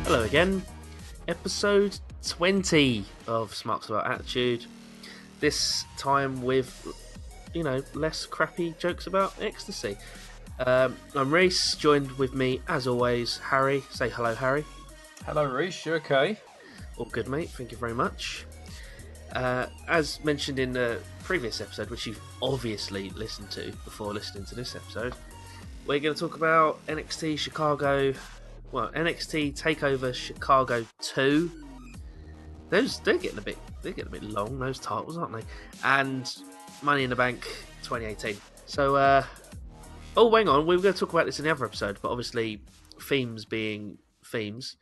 Hello again, episode 20 of Smarks About Attitude. This time with, less crappy jokes about ecstasy. I'm Reese, joined with me, as always, Harry. Say hello, Harry. Hello, Reese. You okay? All good, mate. Thank you very much. As mentioned in the previous episode, which you've obviously listened to before listening to this episode, we're going to talk about NXT Chicago. Well, NXT TakeOver Chicago 2. They're getting a bit long, those titles, aren't they? And Money in the Bank 2018. So, hang on, we were going to talk about this in the other episode, but obviously, themes being themes,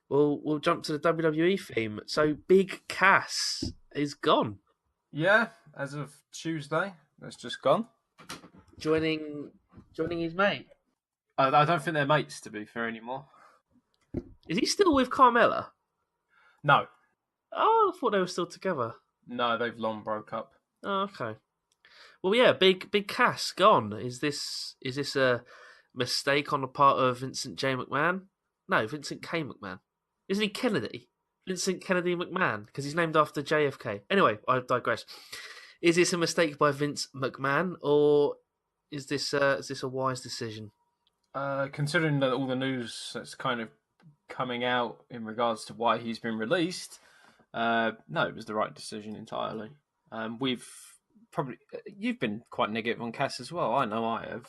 we'll jump to the WWE theme. So, Big Cass is gone. Yeah, as of Tuesday, that's just gone. Joining his mate. I don't think they're mates, to be fair, anymore. Is he still with Carmella? No. Oh, I thought they were still together. No, they've long broke up. Oh, okay. Well, yeah, Big Cass gone. Is this a mistake on the part of Vincent J. McMahon? No, Vincent K. McMahon. Isn't he Kennedy? Vincent Kennedy McMahon, because he's named after JFK. Anyway, I digress. Is this a mistake by Vince McMahon, or is this a wise decision? Considering that all the news that's kind of coming out in regards to why he's been released, no, it was the right decision entirely. You've been quite negative on Cass as well. I know I have.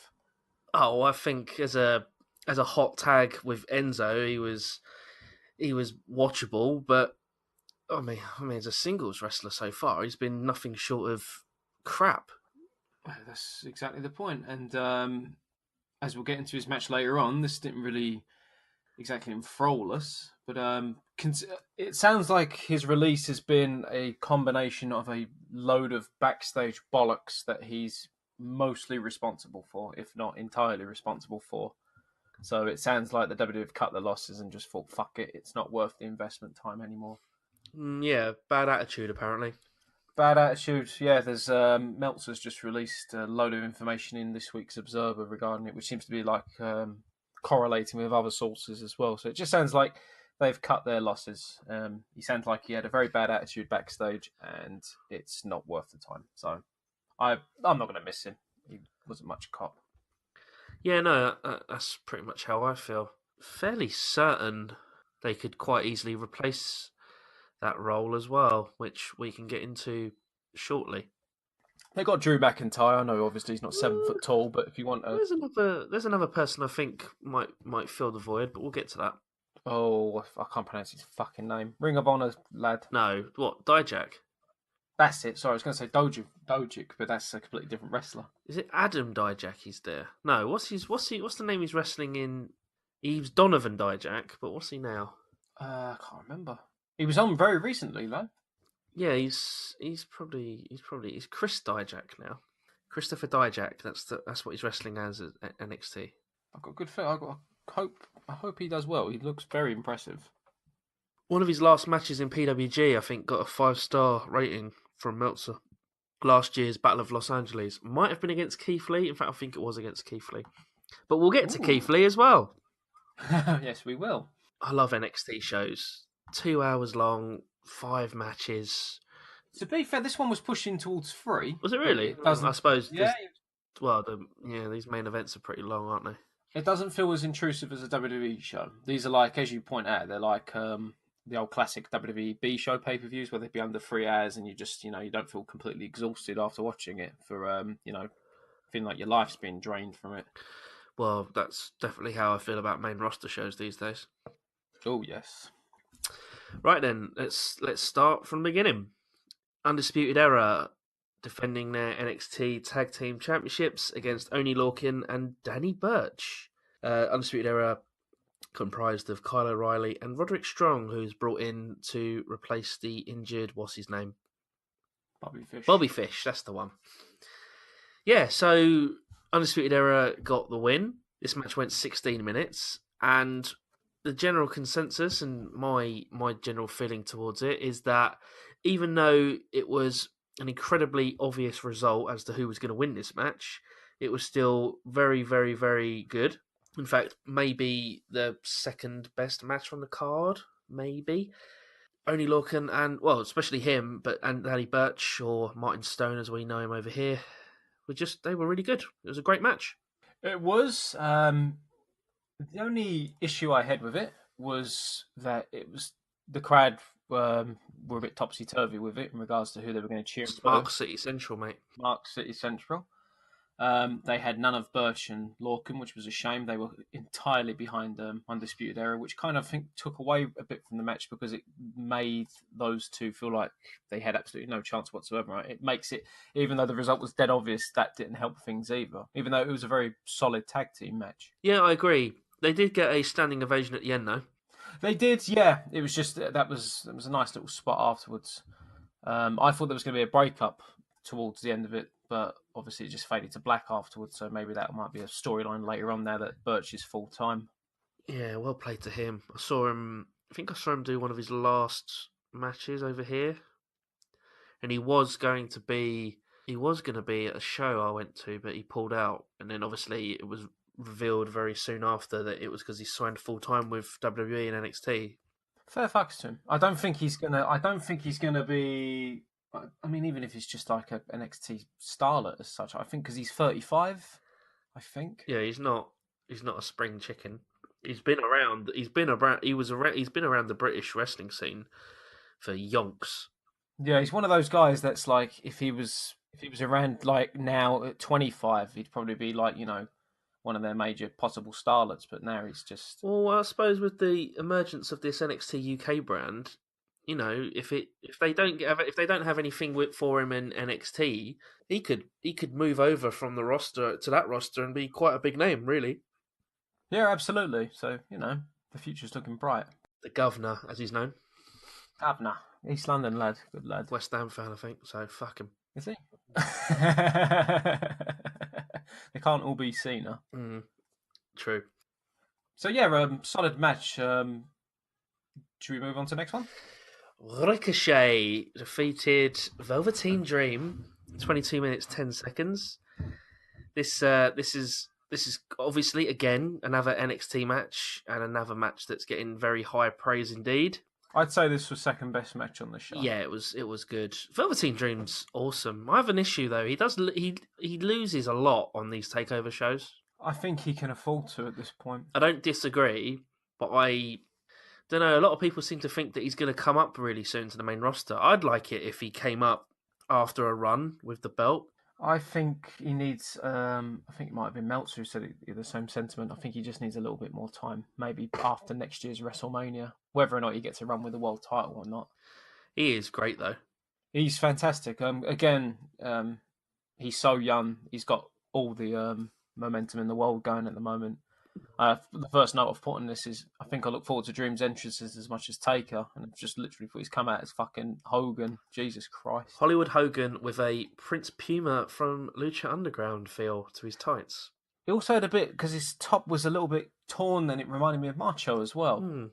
Oh, I think as a hot tag with Enzo, he was watchable, but I mean, as a singles wrestler so far, he's been nothing short of crap. That's exactly the point. And as we'll get into his match later on, this didn't really exactly enthrall us. But it sounds like his release has been a combination of a load of backstage bollocks that he's mostly responsible for, if not entirely responsible for. So it sounds like the WWE have cut the losses and just thought, fuck it, it's not worth the investment time anymore. Yeah, bad attitude apparently. Bad attitude, yeah. There's Meltzer's just released a load of information in this week's Observer regarding it, which seems to be like correlating with other sources as well. So it just sounds like they've cut their losses. He sounds like he had a very bad attitude backstage, and it's not worth the time. So I'm not going to miss him. He wasn't much cop. Yeah, no, that's pretty much how I feel. Fairly certain they could quite easily replace that role as well, which we can get into shortly. They got Drew McIntyre. I know obviously he's not 7 foot tall, but if you want there's another person I think might fill the void, but we'll get to that. Oh, I can't pronounce his fucking name. Ring of Honor lad. No, what, Dijak? That's it. Sorry, I was going to say Dojic, but that's a completely different wrestler. Is it Adam Dijak he's there? No, what's the name he's wrestling in? He's Donovan Dijak, but what's he now? I can't remember. He was on very recently though. Yeah, he's Chris Dijak now. Christopher Dijak. That's what he's wrestling as at NXT. I've got a good feel. I hope he does well. He looks very impressive. One of his last matches in PWG, I think, got a 5-star rating from Meltzer. Last year's Battle of Los Angeles might have been against Keith Lee. In fact, I think it was against Keith Lee. But we'll get to Keith Lee as well. Yes, we will. I love NXT shows. 2 hours long, 5 matches. To be fair, this one was pushing towards 3. Was it really? It doesn't. I suppose. Yeah. These main events are pretty long, aren't they? It doesn't feel as intrusive as a WWE show. These are like, as you point out, they're like the old classic WWE B show pay-per-views where they'd be under 3 hours and you just, you don't feel completely exhausted after watching it for, feeling like your life's being drained from it. Well, that's definitely how I feel about main roster shows these days. Oh, yes. Right then, let's start from the beginning. Undisputed Era defending their NXT Tag Team Championships against Oney Lorcan and Danny Burch. Undisputed Era comprised of Kyle O'Reilly and Roderick Strong, who's brought in to replace the injured, what's his name? Bobby Fish, that's the one. Yeah, so Undisputed Era got the win. This match went 16 minutes, and the general consensus and my general feeling towards it is that even though it was an incredibly obvious result as to who was going to win this match, it was still very, very, very good. In fact, maybe the second best match on the card. Maybe Only Lorcan and well, especially him, but and Danny Burch or Martin Stone as we know him over here, they were really good. It was a great match. It was. The only issue I had with it was that it was the crowd were a bit topsy turvy with it in regards to who they were going to cheer Mark for. City Central, mate. Mark City Central. They had none of Birch and Lorcan, which was a shame. They were entirely behind Undisputed Era, which kind of I think took away a bit from the match because it made those two feel like they had absolutely no chance whatsoever. Right? It makes it, even though the result was dead obvious, that didn't help things either. Even though it was a very solid tag team match. Yeah, I agree. They did get a standing ovation at the end, though. They did, yeah. It was just that was a nice little spot afterwards. I thought there was going to be a breakup towards the end of it, but obviously it just faded to black afterwards. So maybe that might be a storyline later on now that Birch is full time. Yeah, well played to him. I saw him. I think I saw him do one of his last matches over here, and he was going to be. He was going to be at a show I went to, but he pulled out, and then obviously it was revealed very soon after that it was because he signed full time with WWE and NXT. Fair fucks to him. I don't think he's gonna. I don't think he's gonna be. I mean, even if he's just like an NXT starlet as such, I think because he's 35. I think. Yeah, he's not. He's not a spring chicken. He's been around. He's been around. He was around. He's been around the British wrestling scene for yonks. Yeah, he's one of those guys that's like if he was around like now at 25, he'd probably be like one of their major possible starlets. But now he's just Well, I suppose with the emergence of this NXT UK brand, if they don't have anything for him in NXT, he could move over from the roster to that roster and be quite a big name, really. yeah, absolutely. So the future's looking bright. The governor, as he's known, Abner, East London lad, good lad. West Ham fan, I think. So fuck him. Is he? They can't all be Cena. True. So yeah, solid match. Should we move on to the next one? Ricochet defeated Velveteen Dream, 22 minutes 10 seconds. This is obviously again another NXT match and another match that's getting very high praise indeed. I'd say this was second best match on the show. Yeah, it was good. Velveteen Dream's awesome. I have an issue though. He loses a lot on these takeover shows. I think he can afford to at this point. I don't disagree, but I don't know. A lot of people seem to think that he's going to come up really soon to the main roster. I'd like it if he came up after a run with the belt. I think he needs. I think it might have been Meltzer who said the same sentiment. I think he just needs a little bit more time. Maybe after next year's WrestleMania, whether or not he gets a run with the world title or not. He is great though. He's fantastic. Again, he's so young. He's got all the momentum in the world going at the moment. The first note I've put on this is I think I look forward to Dream's entrances as much as Taker, and I've just literally thought he's come out as fucking Hogan. Jesus Christ. Hollywood Hogan with a Prince Puma from Lucha Underground feel to his tights. He also had a bit, because his top was a little bit torn, and it reminded me of Macho as well.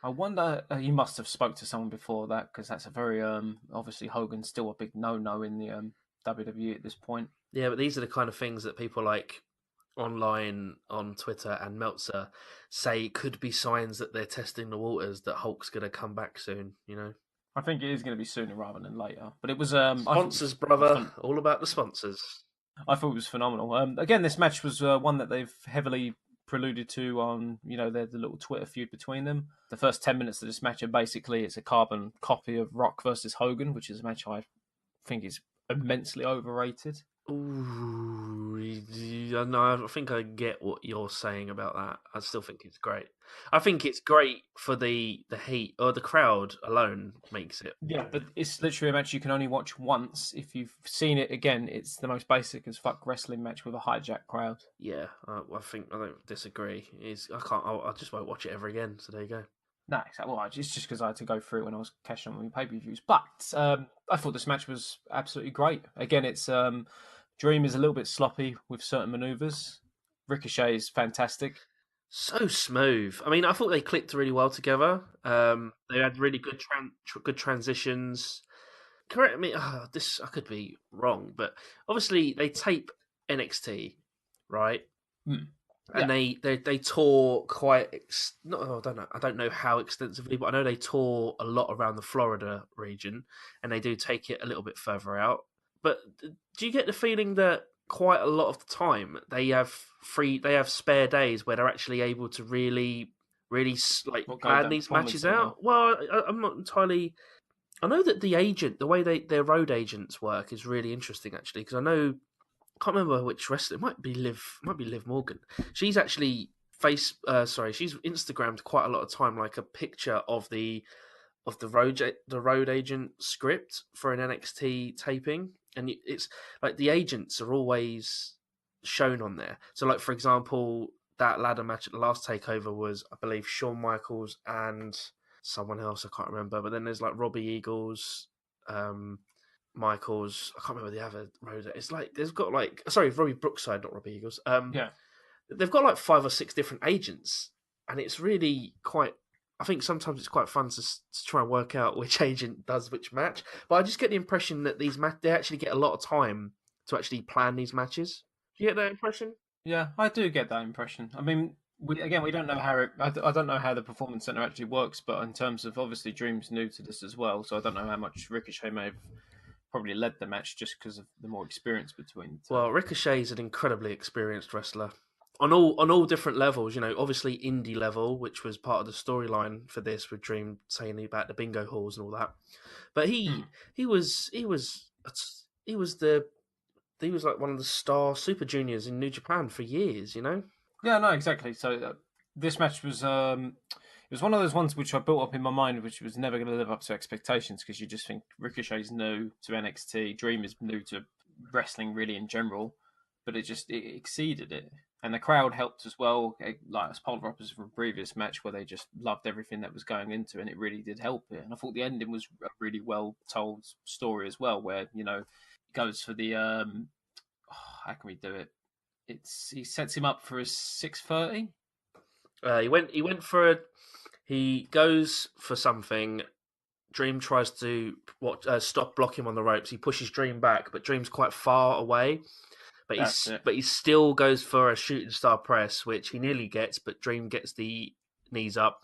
I wonder, he must have spoke to someone before that, because that's a very, obviously Hogan's still a big no-no in the WWE at this point. Yeah, but these are the kind of things that people like online on Twitter and Meltzer say could be signs that they're testing the waters that Hulk's going to come back soon, I think it is going to be sooner rather than later. But it was... sponsors, brother. All about the sponsors. I thought it was phenomenal. Again, this match was one that they've heavily preluded to on, the little Twitter feud between them. The first 10 minutes of this match are basically, it's a carbon copy of Rock versus Hogan, which is a match I think is immensely overrated. Ooh, no, I think I get what you're saying about that. I still think it's great. I think it's great for the heat, or the crowd alone makes it. Yeah, but it's literally a match you can only watch once. If you've seen it again, it's the most basic as fuck wrestling match with a hijack crowd. Yeah, I don't disagree. I just won't watch it ever again. So there you go. No, exactly. Well, it's just because I had to go through it when I was cashing on my pay-per-views. But I thought this match was absolutely great. Again, it's Dream is a little bit sloppy with certain maneuvers. Ricochet is fantastic. So smooth. I mean, I thought they clicked really well together. They had really good good transitions. Correct me. This I could be wrong, but obviously they tape NXT, right? and Yeah. they tour quite not I don't know how extensively, but I know they tour a lot around the Florida region, and they do take it a little bit further out. But do you get the feeling that quite a lot of the time they have spare days where they're actually able to really like What go plan down these performance matches center? out? Well, I'm not entirely. I know that the way their road agents work is really interesting actually, because I know can't remember which wrestler. It might be Liv Morgan. She's actually she's Instagrammed quite a lot of time, like a picture of the road agent script for an NXT taping, and it's like the agents are always shown on there. So, like for example, that ladder match at the last takeover was, I believe, Shawn Michaels and someone else. I can't remember. But then there's like Robbie Eagles, Michaels. I can't remember the other road. It's like there's got like sorry, Robbie Brookside, not Robbie Eagles. Yeah. They've got like 5 or 6 different agents, and it's really quite. I think sometimes it's quite fun to try and work out which agent does which match. But I just get the impression that they actually get a lot of time to actually plan these matches. Do you get that impression? Yeah, I do get that impression. I mean, we don't know how I don't know how the performance center actually works, but in terms of obviously Dream's new to this as well, so I don't know how much Ricochet may have probably led the match just because of the more experience between the two. Well, Ricochet's an incredibly experienced wrestler on all different levels. You know, obviously indie level, which was part of the storyline for this, with Dream saying about the bingo halls and all that. But Hmm. he was the he was like one of the star super juniors in New Japan for years. You know. Yeah, no, exactly. So this match was it was one of those ones which I built up in my mind, which was never going to live up to expectations because you just think Ricochet's new to NXT, Dream is new to wrestling really in general, but it exceeded it, and the crowd helped as well. Like as polar opposite from a previous match where they just loved everything that was going into, it, and it really did help it. And I thought the ending was a really well told story as well, where he goes for the how can we do it? He sets him up for a 6:30. He went for he goes for something. Dream tries to stop block him on the ropes. He pushes Dream back, but Dream's quite far away. That's it. But he still goes for a shooting star press, which he nearly gets, but Dream gets the knees up.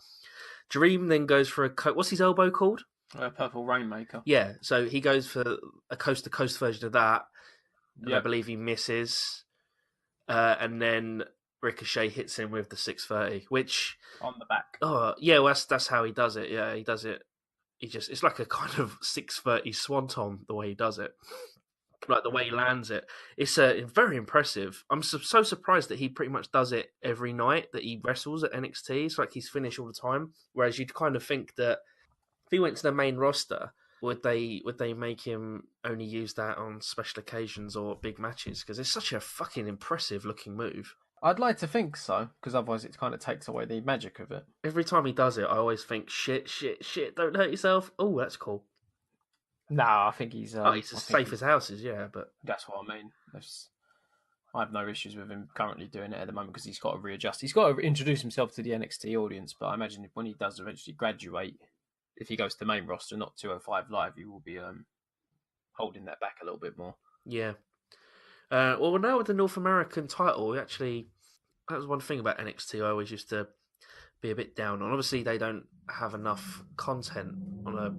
Dream then goes for what's his elbow called? Purple Rainmaker. Yeah, so he goes for a coast to coast version of that, and I Yep, believe he misses. And then Ricochet hits him with the 630, which on the back. yeah, well, that's how he does it. Yeah, he does it. It's like a kind of 630 swanton the way he does it, like the way he lands it. It's very impressive. I'm so surprised that he pretty much does it every night that he wrestles at NXT. It's like he's finished all the time. Whereas you'd kind of think that if he went to the main roster, would they make him only use that on special occasions or big matches? Because it's such a fucking impressive looking move. I'd like to think so, because otherwise it kind of takes away the magic of it. Every time he does it, I always think, shit, shit, shit, don't hurt yourself. Oh, that's cool. No, Oh, he's I as think safe as houses, yeah, but that's what I mean. I have no issues with him currently doing it at the moment because he's got to readjust. He's got to introduce himself to the NXT audience. But I imagine when he does eventually graduate, if he goes to the main roster, not 205 Live, he will be holding that back a little bit more. yeah. Well, now with the North American title, actually, that was one thing about NXT I always used to be a bit down on. Obviously, they don't have enough content on a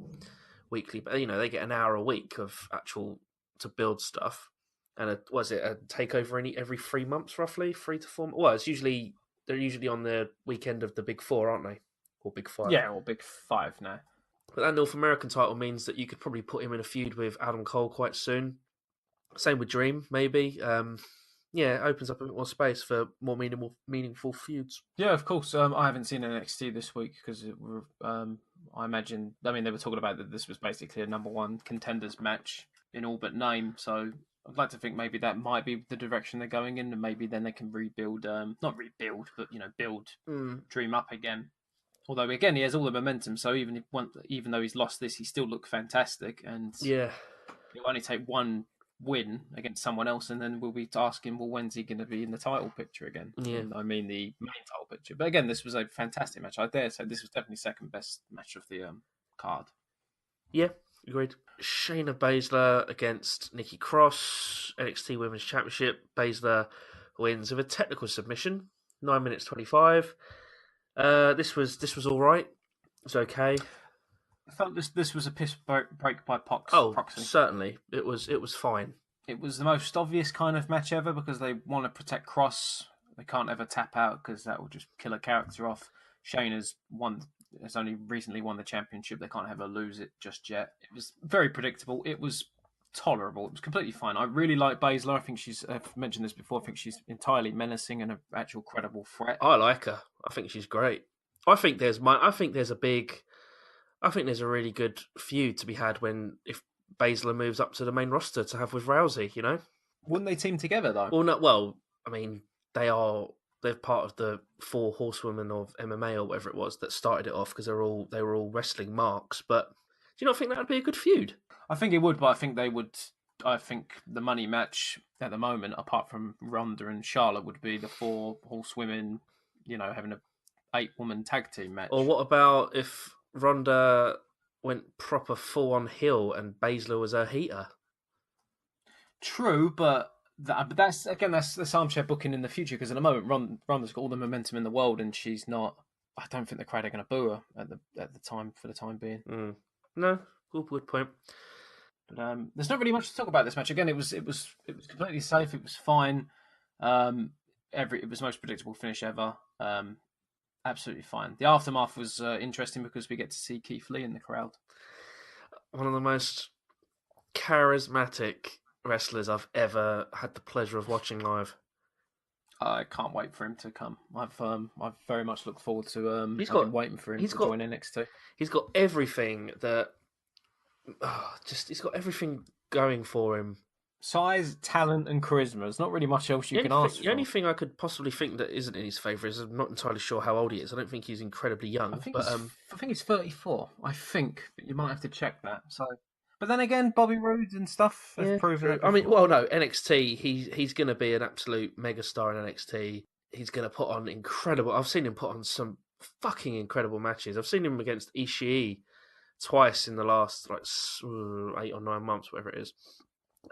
weekly, but they get an hour a week of actual to build stuff. And was it a takeover every 3 months, roughly 3 to 4? Well, they're usually on the weekend of the Big Four, aren't they, or Big Five? Yeah, or Big Five now. But that North American title means that you could probably put him in a feud with Adam Cole quite soon. Same with Dream, maybe. Yeah, it opens up a bit more space for more meaningful feuds. Yeah, of course. I haven't seen NXT this week because I imagine. I mean, they were talking about that this was basically a number one contenders match in all but name. So I'd like to think maybe that might be the direction they're going in, and maybe then they can rebuild. Not rebuild, but build Dream up again. Although again, he has all the momentum. So even though he's lost this, he still looked fantastic, and Yeah, it'll only take one win against someone else, and then we'll be asking, well, when's he going to be in the title picture again? yeah, And I mean the main title picture. But again, this was a fantastic match. I dare say this was definitely second best match of the card. yeah. Agreed. Shayna Baszler against Nikki Cross, NXT Women's Championship. Baszler wins with a technical submission. 9 minutes 25. This was all right. It was okay. I felt this was a piss break by Oh, proxy. certainly, it was fine. It was the most obvious kind of match ever because they want to protect Cross. They can't ever tap out because that will just kill a character off. Shane has only recently won the championship. They can't have her lose it just yet. It was very predictable. It was tolerable. It was completely fine. I really like Baszler. I think I've mentioned this before. I think she's entirely menacing and an actual credible threat. I like her. I think she's great. I think there's a really good feud to be had if Baszler moves up to the main roster to have with Rousey. You know. Wouldn't they team together though? Well, no. Well, I mean, they're part of the four horsewomen of MMA or whatever it was that started it off because they were all wrestling marks. But do you not think that would be a good feud? I think it would, but I think they would. I think the money match at the moment, apart from Ronda and Charlotte, would be the four horsewomen. Having a 8-woman tag team match. Or what about if Ronda went proper full on heel and Baszler was her heater? True, but that's armchair booking in the future because at the moment Ronda's got all the momentum in the world and she's not. I don't think the crowd are going to boo her at the time for the time being. No, good point. But there's not really much to talk about this match. Again, it was completely safe. It was fine. It was the most predictable finish ever. Absolutely fine. The aftermath was interesting because we get to see Keith Lee in the crowd. One of the most charismatic wrestlers I've ever had the pleasure of watching live. I can't wait for him to come. I've very much looked forward to waiting for him to join NXT. He's got everything that he's got everything going for him. Size, talent, and charisma. There's not really much else you can ask for. The only thing I could possibly think that isn't in his favour is I'm not entirely sure how old he is. I don't think he's incredibly young. I think he's 34. I think, but you might have to check that. So, but then again, Bobby Roode and stuff have proven it. I mean, well, no, NXT. He's going to be an absolute megastar in NXT. He's going to put on incredible. I've seen him put on some fucking incredible matches. I've seen him against Ishii twice in the last 8 or 9 months, whatever it is.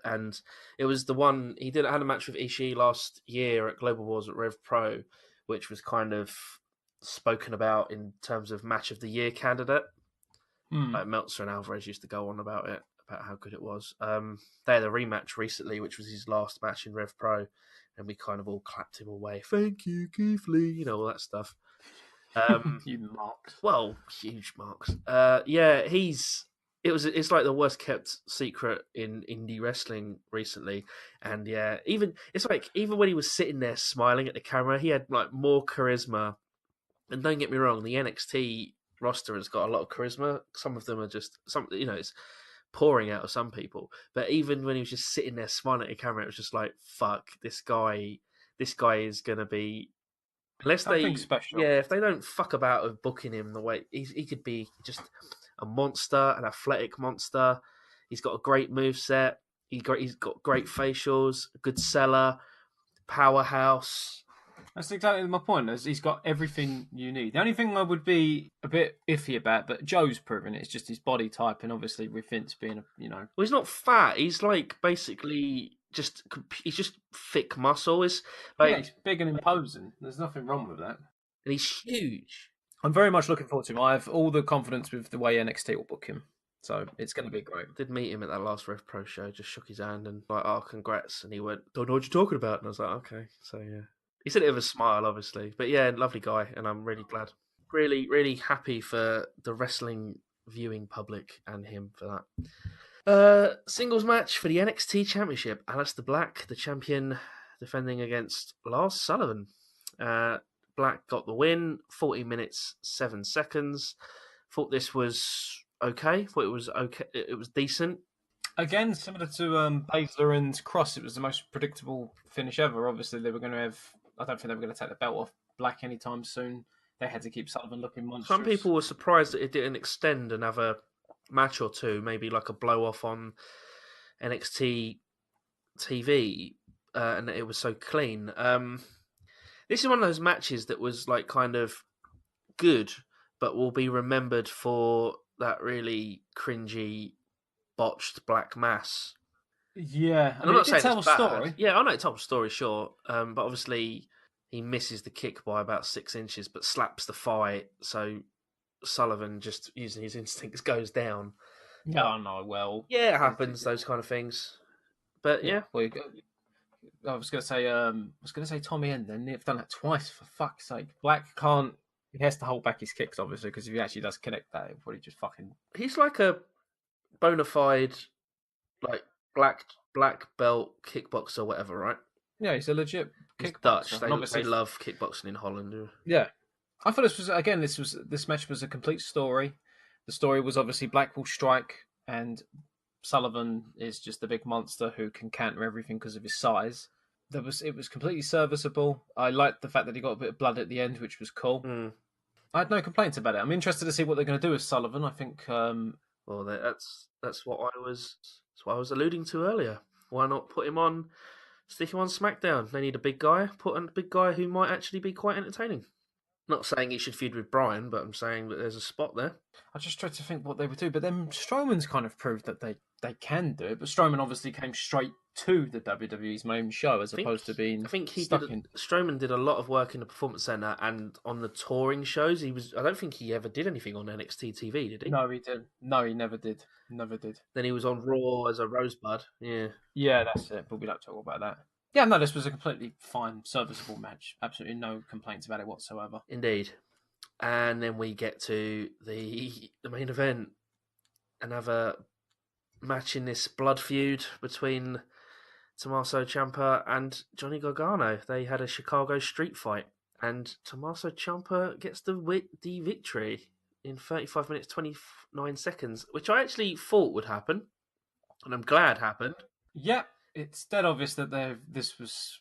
And it was the one he had a match with Ishii last year at Global Wars at Rev Pro, which was kind of spoken about in terms of match of the year candidate. Like Meltzer and Alvarez used to go on about it, about how good it was. They had a rematch recently, which was his last match in Rev Pro, and we kind of all clapped him away. Thank you, Keith Lee, all that stuff. You marks. Well, huge marks. It's like the worst kept secret in indie wrestling recently, and even when he was sitting there smiling at the camera, he had like more charisma. And don't get me wrong, the NXT roster has got a lot of charisma. Some of them are just it's pouring out of some people. But even when he was just sitting there smiling at the camera, it was just like, fuck, this guy is gonna be. Unless special. if they don't fuck about of booking him the way he could be, just a monster, an athletic monster. He's got a great moveset. He's got great facials, a good seller, powerhouse. That's exactly my point. He's got everything you need. The only thing I would be a bit iffy about, but Joe's proven it, it's just his body type, and obviously with Vince being Well, he's not fat. He's like basically he's just thick muscle. He's big and imposing. There's nothing wrong with that. And he's huge. I'm very much looking forward to him. I have all the confidence with the way NXT will book him. So it's going to be great. I did meet him at that last Rev Pro show, just shook his hand and like, oh, congrats. And he went, don't know what you're talking about. And I was like, okay. So, yeah. He said it with a smile, obviously. But yeah, lovely guy. And I'm really glad. Really, really happy for the wrestling viewing public and him for that. Singles match for the NXT Championship. Aleister Black, the champion, defending against Lars Sullivan. Black got the win, 40 minutes, 7 seconds. Thought this was okay. Thought it was okay. It was decent. Again, similar to Baszler and Cross, it was the most predictable finish ever. Obviously, they were going to have. I don't think they were going to take the belt off Black anytime soon. They had to keep Sullivan looking monstrous. Some people were surprised that it didn't extend another match or two, maybe like a blow off on NXT TV, and it was so clean. This is one of those matches that was like kind of good, but will be remembered for that really cringy, botched black mass. Yeah, and I'm not saying it's bad. Story. Yeah, I know it told a story, sure, but obviously he misses the kick by about 6 inches, but slaps the fight. So Sullivan, just using his instincts, goes down. Yeah, I know. Well, Yeah, it happens, those kind of things. But yeah. yeah, Well, I was gonna say Tommy End. They've done that twice. For fuck's sake, Black can't. He has to hold back his kicks, obviously, because if he actually does connect that, he'll probably just fucking. he's like a bona fide, like, black belt kickboxer, or whatever, right? Yeah, he's a legit He's Dutch. kickboxer, They and obviously, love kickboxing in Holland. yeah. I thought this match was a complete story. The story was obviously Black will strike, and Sullivan is just a big monster who can counter everything because of his size. It was completely serviceable. I liked the fact that he got a bit of blood at the end, which was cool. Mm. I had no complaints about it. I'm interested to see what they're going to do with Sullivan. I think Well, that's what I was alluding to earlier. Why not put him on, stick him on SmackDown? They need a big guy. Put on a big guy who might actually be quite entertaining. Not saying he should feud with Bryan, but I'm saying that there's a spot there. I just tried to think what they would do, but then Strowman's kind of proved that they can do it. But Strowman obviously came straight to the WWE's main show as opposed to being I think stuck in. Strowman did a lot of work in the Performance Center and on the touring shows. I don't think he ever did anything on NXT TV, did he? No, he did. No, he never did. Never did. Then he was on Raw as a Rosebud. Yeah. Yeah, that's it. But we don't talk about that. Yeah, no, this was a completely fine, serviceable match. Absolutely no complaints about it whatsoever. Indeed. And then we get to the main event. Another match in this blood feud between Tommaso Ciampa and Johnny Gargano. They had a Chicago street fight, and Tommaso Ciampa gets the victory in 35 minutes 29 seconds, which I actually thought would happen, and I'm glad happened. Yeah, it's dead obvious that this was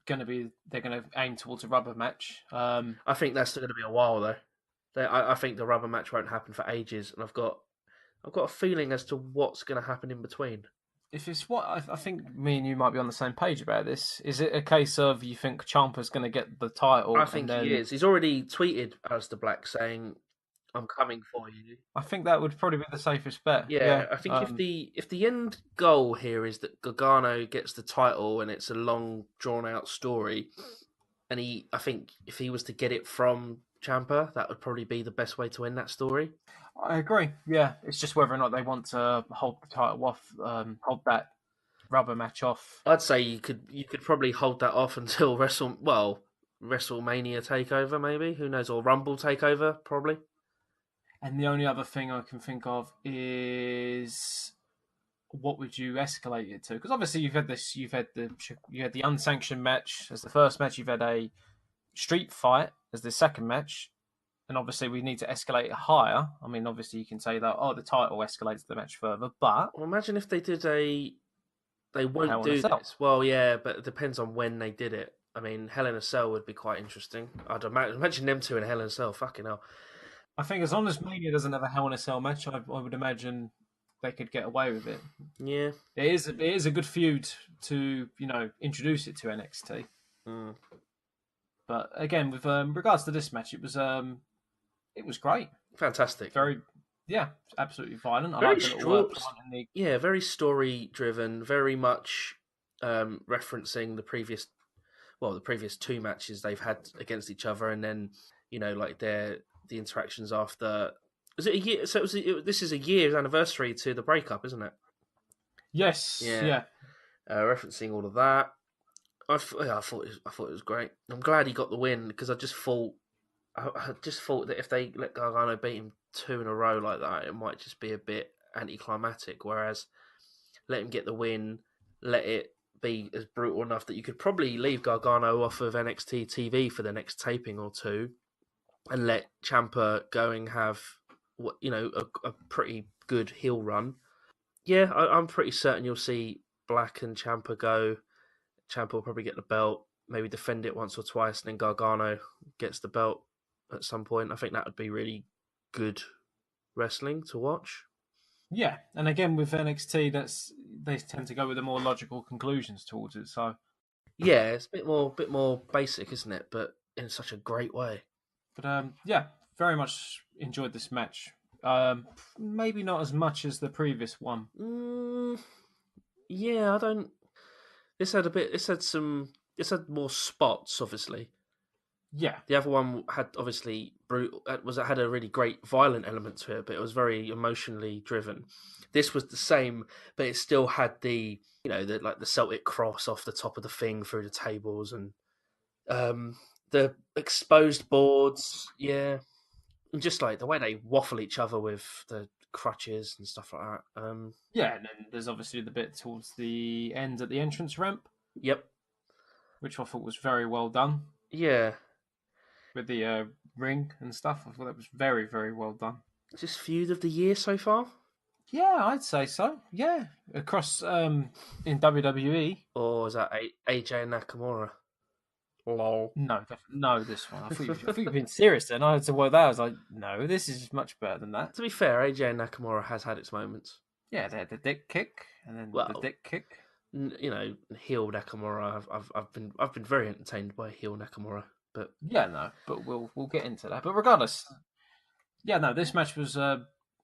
going to be they're going to aim towards a rubber match. I think that's still going to be a while though. I think the rubber match won't happen for ages, and I've got a feeling as to what's going to happen in between. If it's what I think, me and you might be on the same page about this. Is it a case of you think Ciampa's going to get the title? I think he is. He's already tweeted Aleister Black saying, "I'm coming for you." I think that would probably be the safest bet. Yeah, I think if the end goal here is that Gargano gets the title and it's a long drawn out story, and I think if he was to get it from Ciampa, that would probably be the best way to end that story. I agree. Yeah, it's just whether or not they want to hold the title off, hold that rubber match off. I'd say you could probably hold that off until WrestleMania Takeover, maybe. Who knows? Or Rumble Takeover, probably. And the only other thing I can think of is what would you escalate it to? Because obviously you had the unsanctioned match as the first match. You've had a street fight as the second match. And obviously, we need to escalate it higher. I mean, obviously, you can say that, the title escalates the match further, but... Well, imagine if they did They won't do this. Well, yeah, but it depends on when they did it. I mean, Hell in a Cell would be quite interesting. I'd imagine them two in Hell in a Cell. Fucking hell. I think as long as Mania doesn't have a Hell in a Cell match, I would imagine they could get away with it. Yeah. It is a good feud to, introduce it to NXT. Mm. But again, with regards to this match, it was great. Fantastic. Absolutely violent. I Very like very story driven, very much referencing the previous two matches they've had against each other, and then like the interactions after. Was it a year? So this is a year's anniversary to the breakup, isn't it? Yes. Yeah. Referencing all of that. I thought it was great. I'm glad he got the win because I just thought that if they let Gargano beat him 2 in a row like that, it might just be a bit anticlimactic. Whereas let him get the win, let it be as brutal enough that you could probably leave Gargano off of NXT TV for the next taping or two, and let Ciampa go and have a pretty good heel run. Yeah, I'm pretty certain you'll see Black and Ciampa go. Ciampa will probably get the belt, maybe defend it once or twice, and then Gargano gets the belt at some point. I think that would be really good wrestling to watch. Yeah, and again with NXT, they tend to go with the more logical conclusions towards it. So yeah, it's a bit more basic, isn't it? But in such a great way. But very much enjoyed this match. Maybe not as much as the previous one. Yeah, I don't. This had more spots, obviously. Yeah, The other one had obviously brutal. It had a really great violent element to it, but it was very emotionally driven. This was the same, but it still had the Celtic cross off the top of the thing through the tables and the exposed boards. Yeah, and just like the way they waffle each other with the crutches and stuff like that. yeah, and then there's obviously the bit towards the end at the entrance ramp, Yep. which I thought was very well done Yeah. with the ring and stuff. I thought that was very, very well done. Is this feud of the year so far? Yeah, I'd say so. Yeah, across in WWE. Or is that AJ Nakamura? Lol. No, no, this one. I thought you were being serious then. I had to work that. I was like, no, this is much better than that. To be fair, AJ Nakamura has had its moments. Yeah, they had the dick kick and then the Well, dick kick. heel Nakamura. I've been very entertained by heel Nakamura, but Yeah, no, but we'll get into that. But regardless, yeah, no, this match was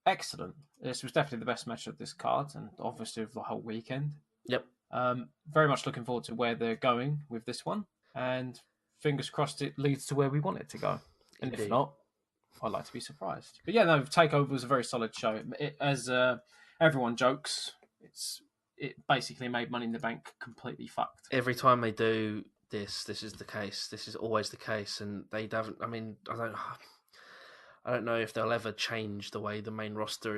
excellent. This was definitely the best match of this card and obviously of the whole weekend. yep, Very much looking forward to where they're going with this one, and fingers crossed it leads to where we want it to go. And if indeed. not, I'd like to be surprised. But yeah, no, TakeOver was a very solid show. As everyone jokes, it basically made Money in the Bank completely fucked. Every time they do this is the case. This is always the case, and they haven't. I mean, I don't know if they'll ever change the way the main roster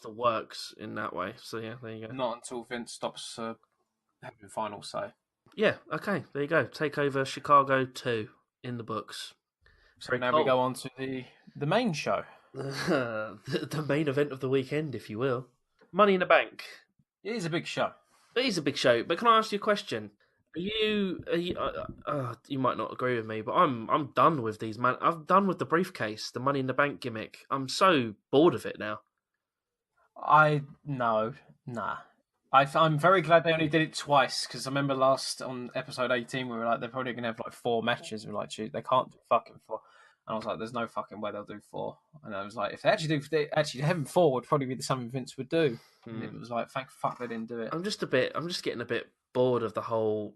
works in that way. So yeah, there you go. Not until Vince stops having final say. Yeah, okay, there you go. TakeOver Chicago 2 in the books. So Very now cool. we go on to the main show. the main event of the weekend, if you will. Money in the Bank. It is a big show. It is a big show, but can I ask you a question? You might not agree with me, but I'm done with these man. I'm done with the briefcase, the Money in the Bank gimmick. I'm so bored of it now. Nah. I'm very glad they only did it twice because I remember last on episode 18 we were like they're probably gonna have like 4 matches. We're like, shoot, they can't do fucking 4. And I was like, there's no fucking way they'll do 4. And I was like, if they actually having 4 would probably be the something Vince would do. And it was like, thank fuck they didn't do it. I'm just getting a bit bored of the whole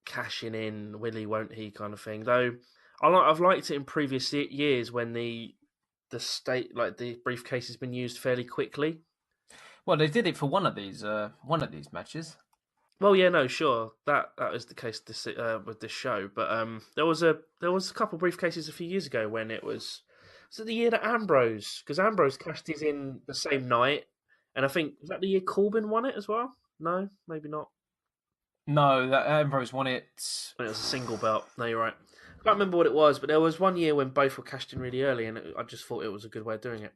cashing in, will he, won't he kind of thing. Though I've liked it in previous years when the briefcase has been used fairly quickly. Well, they did it for one of these matches. Well, yeah, no, sure, that is the case with this show. But there was a couple of briefcases a few years ago when it was it the year that because Ambrose cashed his in the same night, and I think was that the year Corbin won it as well. No, maybe not. No, that Ambrose won it. When it was a single belt. No, you're right. I can't remember what it was, but there was one year when both were cashed in really early, and I just thought it was a good way of doing it.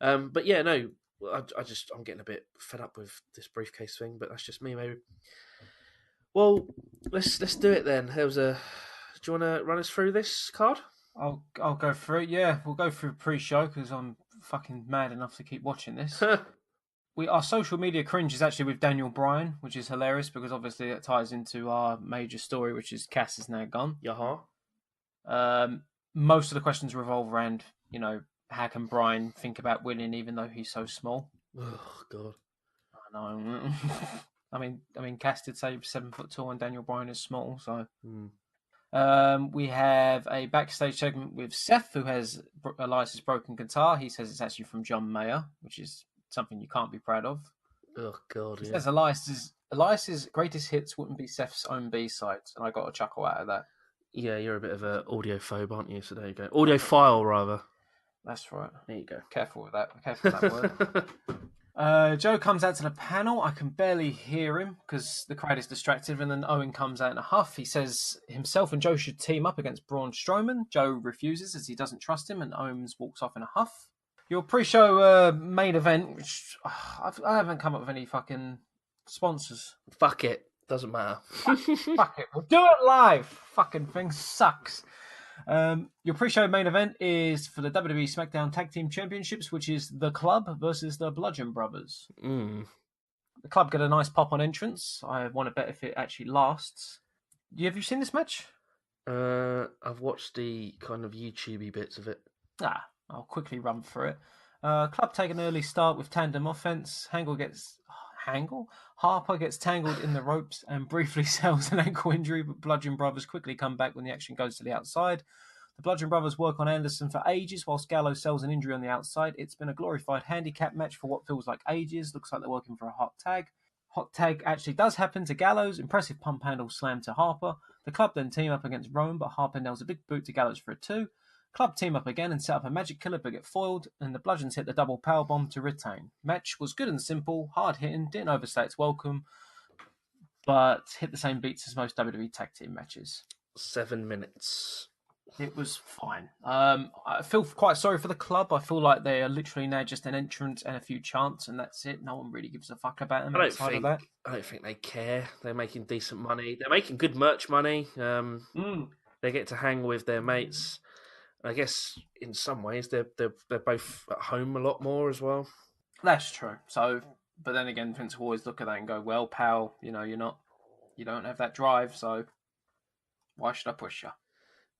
But yeah, no, I'm getting a bit fed up with this briefcase thing, but that's just me, maybe. Well, let's do it then. Do you want to run us through this card? I'll go through it. Yeah, we'll go through pre-show because I'm fucking mad enough to keep watching this. Our social media cringe is actually with Daniel Bryan, which is hilarious because obviously that ties into our major story, which is Cass is now gone. Most of the questions revolve around, how can Bryan think about winning even though he's so small? Oh God, I know. I mean, Cass did say 7 foot tall and Daniel Bryan is small, so. We have a backstage segment with Seth, who has Elias's broken guitar. He says it's actually from John Mayer, which is something you can't be proud of. Oh God, He yeah. says Elias's greatest hits wouldn't be Seth's own B-sides, and I got a chuckle out of that. Yeah, you're a bit of an audiophobe, aren't you? So there you go. Audiophile, rather. That's right. There you go. Careful with that. Careful with that word. Joe comes out to the panel. I can barely hear him because the crowd is distracted. And then Owen comes out in a huff. He says himself and Joe should team up against Braun Strowman. Joe refuses as he doesn't trust him, and Owens walks off in a huff. Your pre-show main event, which I haven't come up with any fucking sponsors. Fuck it. Doesn't matter. Fuck it. We'll do it live. Fucking thing sucks. Your pre-show main event is for the WWE SmackDown Tag Team Championships, which is The Club versus the Bludgeon Brothers. The Club get a nice pop on entrance. I want to bet if it actually lasts. Have you seen this match? I've watched the kind of YouTubey bits of it. I'll quickly run through it. Club take an early start with tandem offense. Hangman Angle. Harper gets tangled in the ropes and briefly sells an ankle injury, but Bludgeon Brothers quickly come back when the action goes to the outside. The Bludgeon Brothers work on Anderson for ages, whilst Gallows sells an injury on the outside. It's been a glorified handicap match for what feels like ages. Looks like they're working for a hot tag. Hot tag actually does happen to Gallows. Impressive pump handle slam to Harper. The club then team up against Rome, but Harper nails a big boot to Gallows for a 2. Club team up again and set up a magic killer but get foiled, and the Bludgeons hit the double powerbomb to retain. Match was good and simple, hard hitting, didn't overstay its welcome, but hit the same beats as most WWE tag team matches. 7 minutes. It was fine. I feel quite sorry for the club. I feel like they are literally now just an entrance and a few chants, and that's it. No one really gives a fuck about them outside of that. I don't think they care. They're making decent money. They're making good merch money. They get to hang with their mates. I guess in some ways they're both at home a lot more as well. That's true. So, but then again, Vince will always look at that and go, "Well, pal, you don't have that drive, so why should I push you?"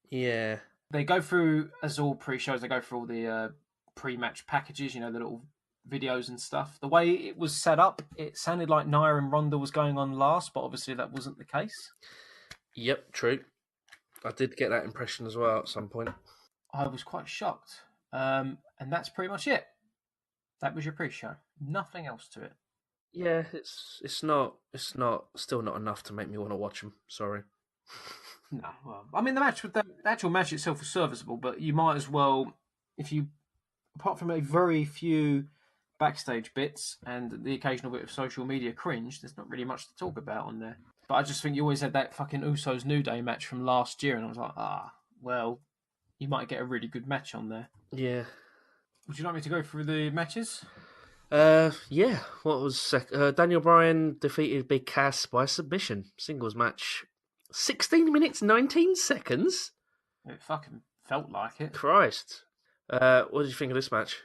Yeah. They go through, as all pre-shows, they go through all the pre-match packages, the little videos and stuff. The way it was set up, it sounded like Nia and Ronda was going on last, but obviously that wasn't the case. Yep, true. I did get that impression as well at some point. I was quite shocked. And that's pretty much it. That was your pre-show. Nothing else to it. Yeah, it's still not enough to make me want to watch them. Sorry. No, well, I mean the actual match itself was serviceable, but you might as well, apart from a very few backstage bits and the occasional bit of social media cringe, there's not really much to talk about on there. But I just think you always had that fucking Usos New Day match from last year, and I was like, well, you might get a really good match on there. Yeah. Would you like me to go through the matches? Yeah. What was Daniel Bryan defeated Big Cass by submission, singles match. 16 minutes, 19 seconds? It fucking felt like it. Christ. What did you think of this match?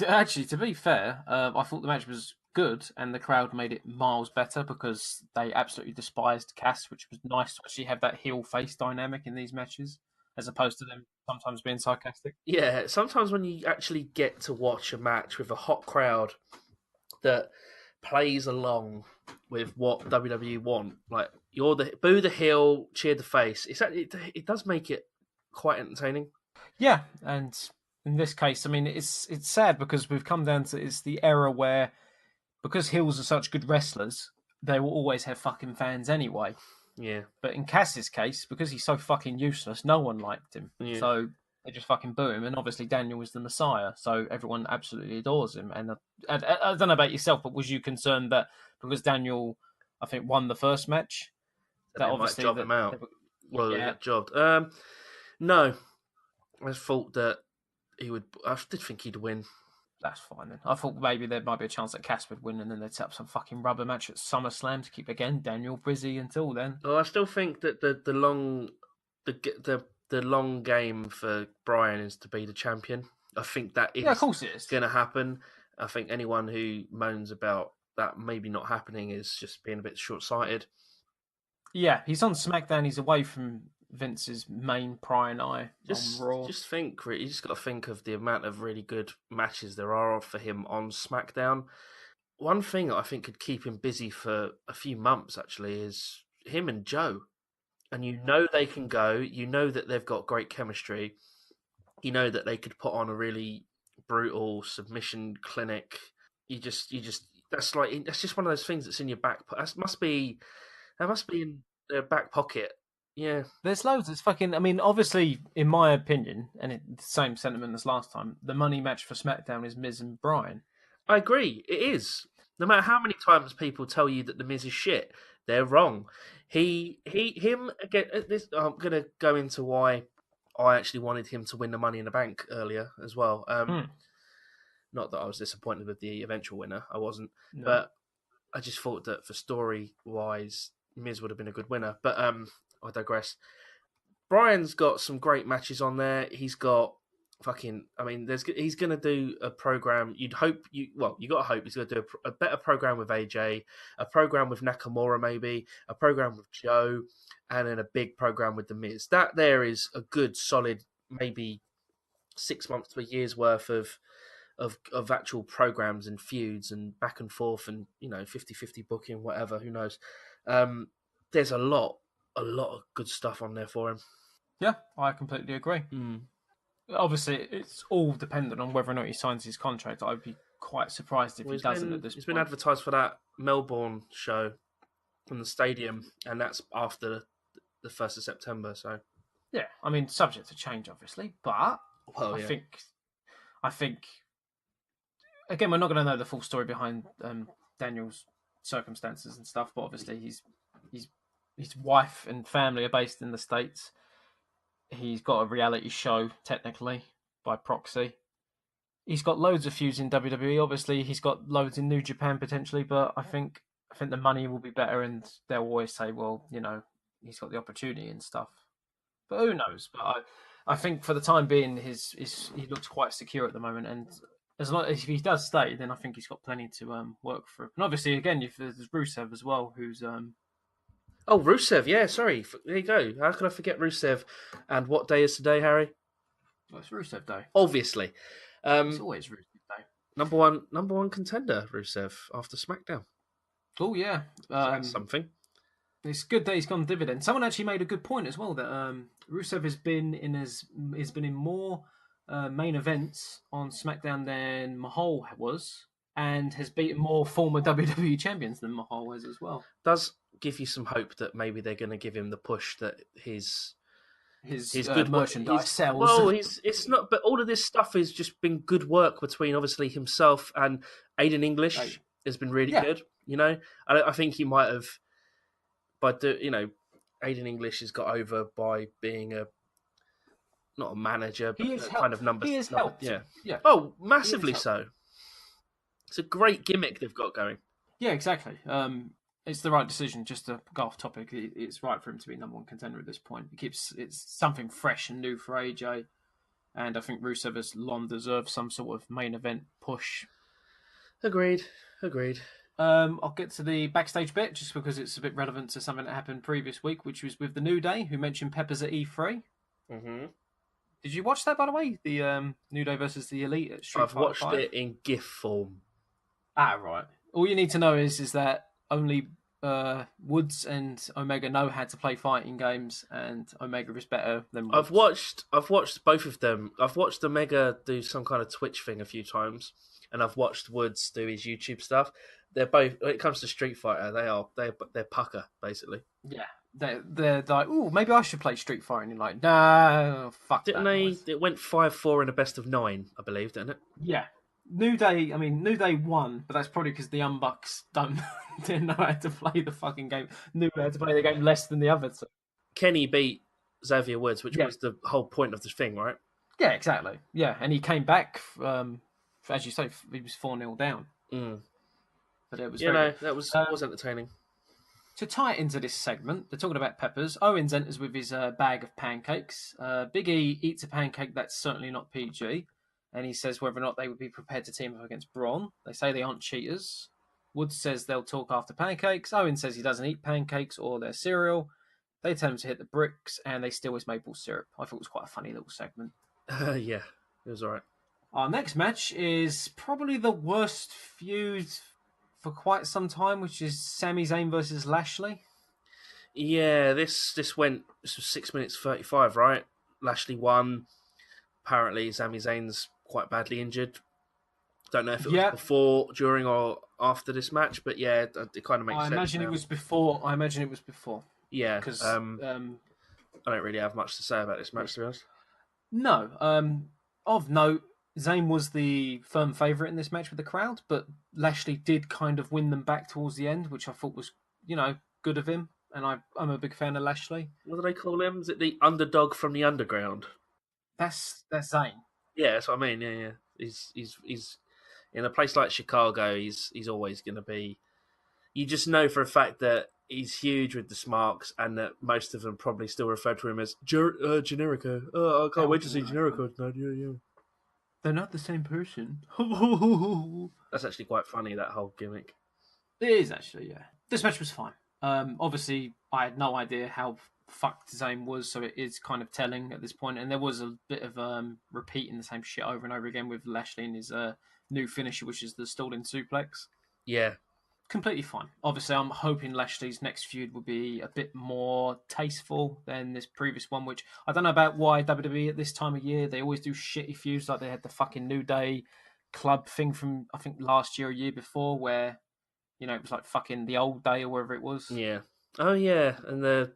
Actually, to be fair, I thought the match was good, and the crowd made it miles better because they absolutely despised Cass, which was nice to actually have that heel-face dynamic in these matches, as opposed to them sometimes being sarcastic. Yeah, sometimes when you actually get to watch a match with a hot crowd that plays along with what WWE want, like you're the boo the heel, cheer the face. It does make it quite entertaining. Yeah, and in this case, I mean, it's sad because we've come down to it's the era where because heels are such good wrestlers, they will always have fucking fans anyway. Yeah. But in Cass's case, because he's so fucking useless, no one liked him. Yeah. So they just fucking boo him. And obviously Daniel was the Messiah, so everyone absolutely adores him. And I don't know about yourself, but was you concerned that because Daniel, I think, won the first match, that obviously might job him out? Well, yeah. he got jobbed. No, I thought that he would. I did think he'd win. That's fine then. I thought maybe there might be a chance that Cass would win, and then they'd set up some fucking rubber match at SummerSlam to keep again Daniel busy until then. Well, I still think that the long game for Bryan is to be the champion. I think that is of course it is going to happen. I think anyone who moans about that maybe not happening is just being a bit short-sighted. Yeah, he's on SmackDown. He's away from Vince's main prying eye on Raw. You just got to think of the amount of really good matches there are for him on SmackDown. One thing that I think could keep him busy for a few months, actually, is him and Joe. And you know they can go. You know that they've got great chemistry. You know that they could put on a really brutal submission clinic. That's just one of those things that's in your back. That must be in their back pocket. Yeah. There's loads. It's fucking. I mean, obviously, in my opinion, and the same sentiment as last time, the money match for SmackDown is Miz and Bryan. I agree. It is. No matter how many times people tell you that the Miz is shit, they're wrong. Him again. I'm gonna go into why I actually wanted him to win the Money in the Bank earlier as well. Not that I was disappointed with the eventual winner. I wasn't, no. But I just thought that for story wise, Miz would have been a good winner. But I digress. Bryan's got some great matches on there. He's got he's going to do a program. You got to hope he's going to do a better program with AJ, a program with Nakamura maybe, a program with Joe, and then a big program with The Miz. That there is a good, solid, maybe 6 months to a year's worth of of actual programs and feuds and back and forth and 50-50 booking, whatever, who knows. There's a lot of good stuff on there for him. Yeah, I completely agree. Mm. Obviously, it's all dependent on whether or not he signs his contract. I'd be quite surprised if Well, he doesn't at this he's been point. advertised for that Melbourne show in the stadium, and that's after the 1st of September. So Yeah, I mean, subject to change, obviously, but well, I yeah. think again, we're not going to know the full story behind Daniel's circumstances and stuff, but obviously his wife and family are based in the States. He's got a reality show, technically, by proxy. He's got loads of feuds in WWE. Obviously, he's got loads in New Japan potentially, but I think the money will be better, and they'll always say, well, he's got the opportunity and stuff. But who knows? But I think for the time being, he looks quite secure at the moment, and as long as he does stay, then I think he's got plenty to work for. And obviously, again, there's Rusev as well, who's Oh, Rusev, yeah, sorry. There you go. How could I forget Rusev? And what day is today, Harry? well, it's Rusev Day. Obviously. It's always Rusev Day. Number one contender, Rusev, after SmackDown. Oh yeah, So that's something. it's good that he's gone dividend. Someone actually made a good point as well that Rusev has been in more main events on SmackDown than Mahal was, and has beaten more former WWE champions than Mahal has as well. Does give you some hope that maybe they're going to give him the push that his good merchandise sells. Well, it's not, but all of this stuff has just been good work between obviously himself and Aiden English has been really good. I think he might have, Aiden English has got over by being not a manager, but kind of number. He has helped. Yeah. Oh, massively so. It's a great gimmick they've got going. Yeah, exactly. It's the right decision. Just to go off topic, it's right for him to be number one contender at this point. It's something fresh and new for AJ, and I think Rusev has long deserved some sort of main event push. Agreed. I'll get to the backstage bit just because it's a bit relevant to something that happened previous week, which was with the New Day, who mentioned Peppers at E3. Mm-hmm. Did you watch that, by the way? The New Day versus the Elite at Street Fighter I've watched 5? it in GIF form. Ah, right. All you need to know is that only Woods and Omega know how to play fighting games, and Omega is better than Woods. I've watched both of them. I've watched Omega do some kind of Twitch thing a few times, and I've watched Woods do his YouTube stuff. They're both, when it comes to Street Fighter, they're pucker basically. Yeah, they're like, oh, maybe I should play Street Fighter, and you're like, nah, fuck. Didn't they? Noise. It went 5-4 in a best of 9, I believe, didn't it? Yeah. New Day won, but that's probably because the Unbucks didn't know how to play the fucking game. Knew how to play the game less than the others. So. Kenny beat Xavier Woods, which was the whole point of the thing, right? Yeah, exactly. Yeah, and he came back, as you say, he was 4-0 down. Mm. But it was that was entertaining. To tie it into this segment, they're talking about Peppers. Owens enters with his bag of pancakes. Big E eats a pancake that's certainly not PG. And he says whether or not they would be prepared to team up against Braun. They say they aren't cheaters. Woods says they'll talk after pancakes. Owen says he doesn't eat pancakes or their cereal. They tell him to hit the bricks, and they steal his maple syrup. I thought it was quite a funny little segment. Yeah, it was all right. Our next match is probably the worst feud for quite some time, which is Sami Zayn versus Lashley. Yeah, this was 6 minutes 35, right? Lashley won. Apparently, Sami Zayn's quite badly injured. Don't know if it was before, during, or after this match, but yeah, it kind of makes sense. I imagine it was before. Yeah, because I don't really have much to say about this match, to be honest. No. Of note, Zayn was the firm favourite in this match with the crowd, but Lashley did kind of win them back towards the end, which I thought was, good of him. And I'm a big fan of Lashley. What do they call him? Is it the underdog from the underground? That's Zayn. Yeah, that's what I mean. Yeah. He's in a place like Chicago. He's always going to be. You just know for a fact that he's huge with the smarks, and that most of them probably still refer to him as Generico. Oh, I can't wait to see Generico tonight. Yeah. They're not the same person. That's actually quite funny, that whole gimmick. It is actually, yeah. This match was fine. Obviously, I had no idea how fucked Zayn was, so it is kind of telling at this point. And there was a bit of repeating the same shit over and over again with Lashley and his new finisher, which is the stalling suplex. Yeah. Completely fine. Obviously, I'm hoping Lashley's next feud will be a bit more tasteful than this previous one, which I don't know about why WWE at this time of year, they always do shitty feuds, like they had the fucking New Day club thing from, I think, last year or year before, where, it was like fucking the old day or wherever it was. Yeah. Oh, yeah. And the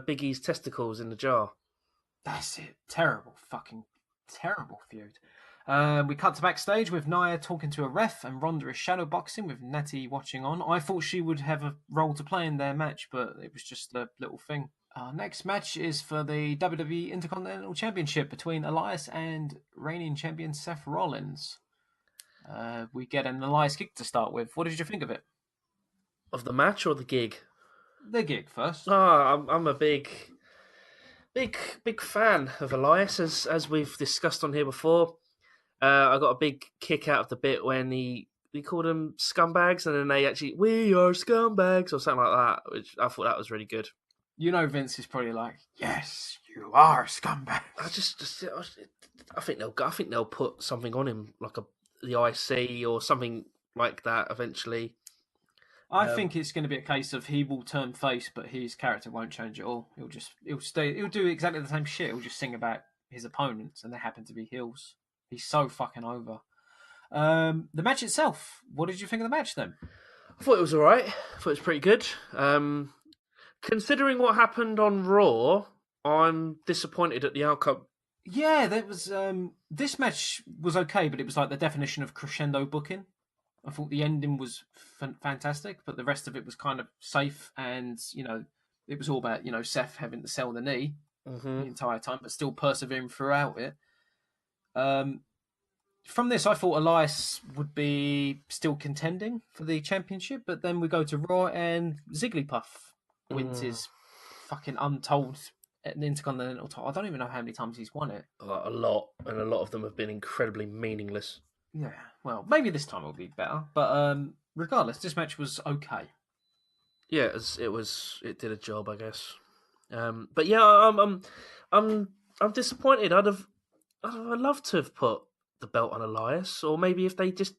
Big E's testicles in the jar. That's it. Terrible, fucking terrible feud. We cut to backstage with Nia talking to a ref and Ronda is shadowboxing with Natty watching on. I thought she would have a role to play in their match, but it was just a little thing. Our next match is for the WWE Intercontinental Championship between Elias and reigning champion Seth Rollins. We get an Elias kick to start with. What did you think of it? Of the match or the gig? The gig first. Oh, I'm a big fan of Elias, as we've discussed on here before. I got a big kick out of the bit when he called them scumbags, and then they actually, we are scumbags, or something like that, which I thought that was really good. Vince is probably like, yes, you are scumbags. I think they'll put something on him, like the IC or something like that eventually. I think it's going to be a case of he will turn face, but his character won't change at all. He'll do exactly the same shit. He'll just sing about his opponents, and they happen to be heels. He's so fucking over. The match itself. What did you think of the match then? I thought it was alright. I thought it was pretty good. Considering what happened on Raw, I'm disappointed at the outcome. Yeah, that was. This match was okay, but it was like the definition of crescendo booking. I thought the ending was fantastic, but the rest of it was kind of safe, and it was all about Seth having to sell the knee the entire time, but still persevering throughout it. From this, I thought Elias would be still contending for the championship, but then we go to Raw and Zigglypuff wins his fucking untold Intercontinental title. I don't even know how many times he's won it. A lot, and a lot of them have been incredibly meaningless. Yeah, well, maybe this time it'll be better, but regardless, this match was okay. Yeah, it did a job, I guess. But yeah, I'm disappointed. I'd love to have put the belt on Elias, or maybe if they just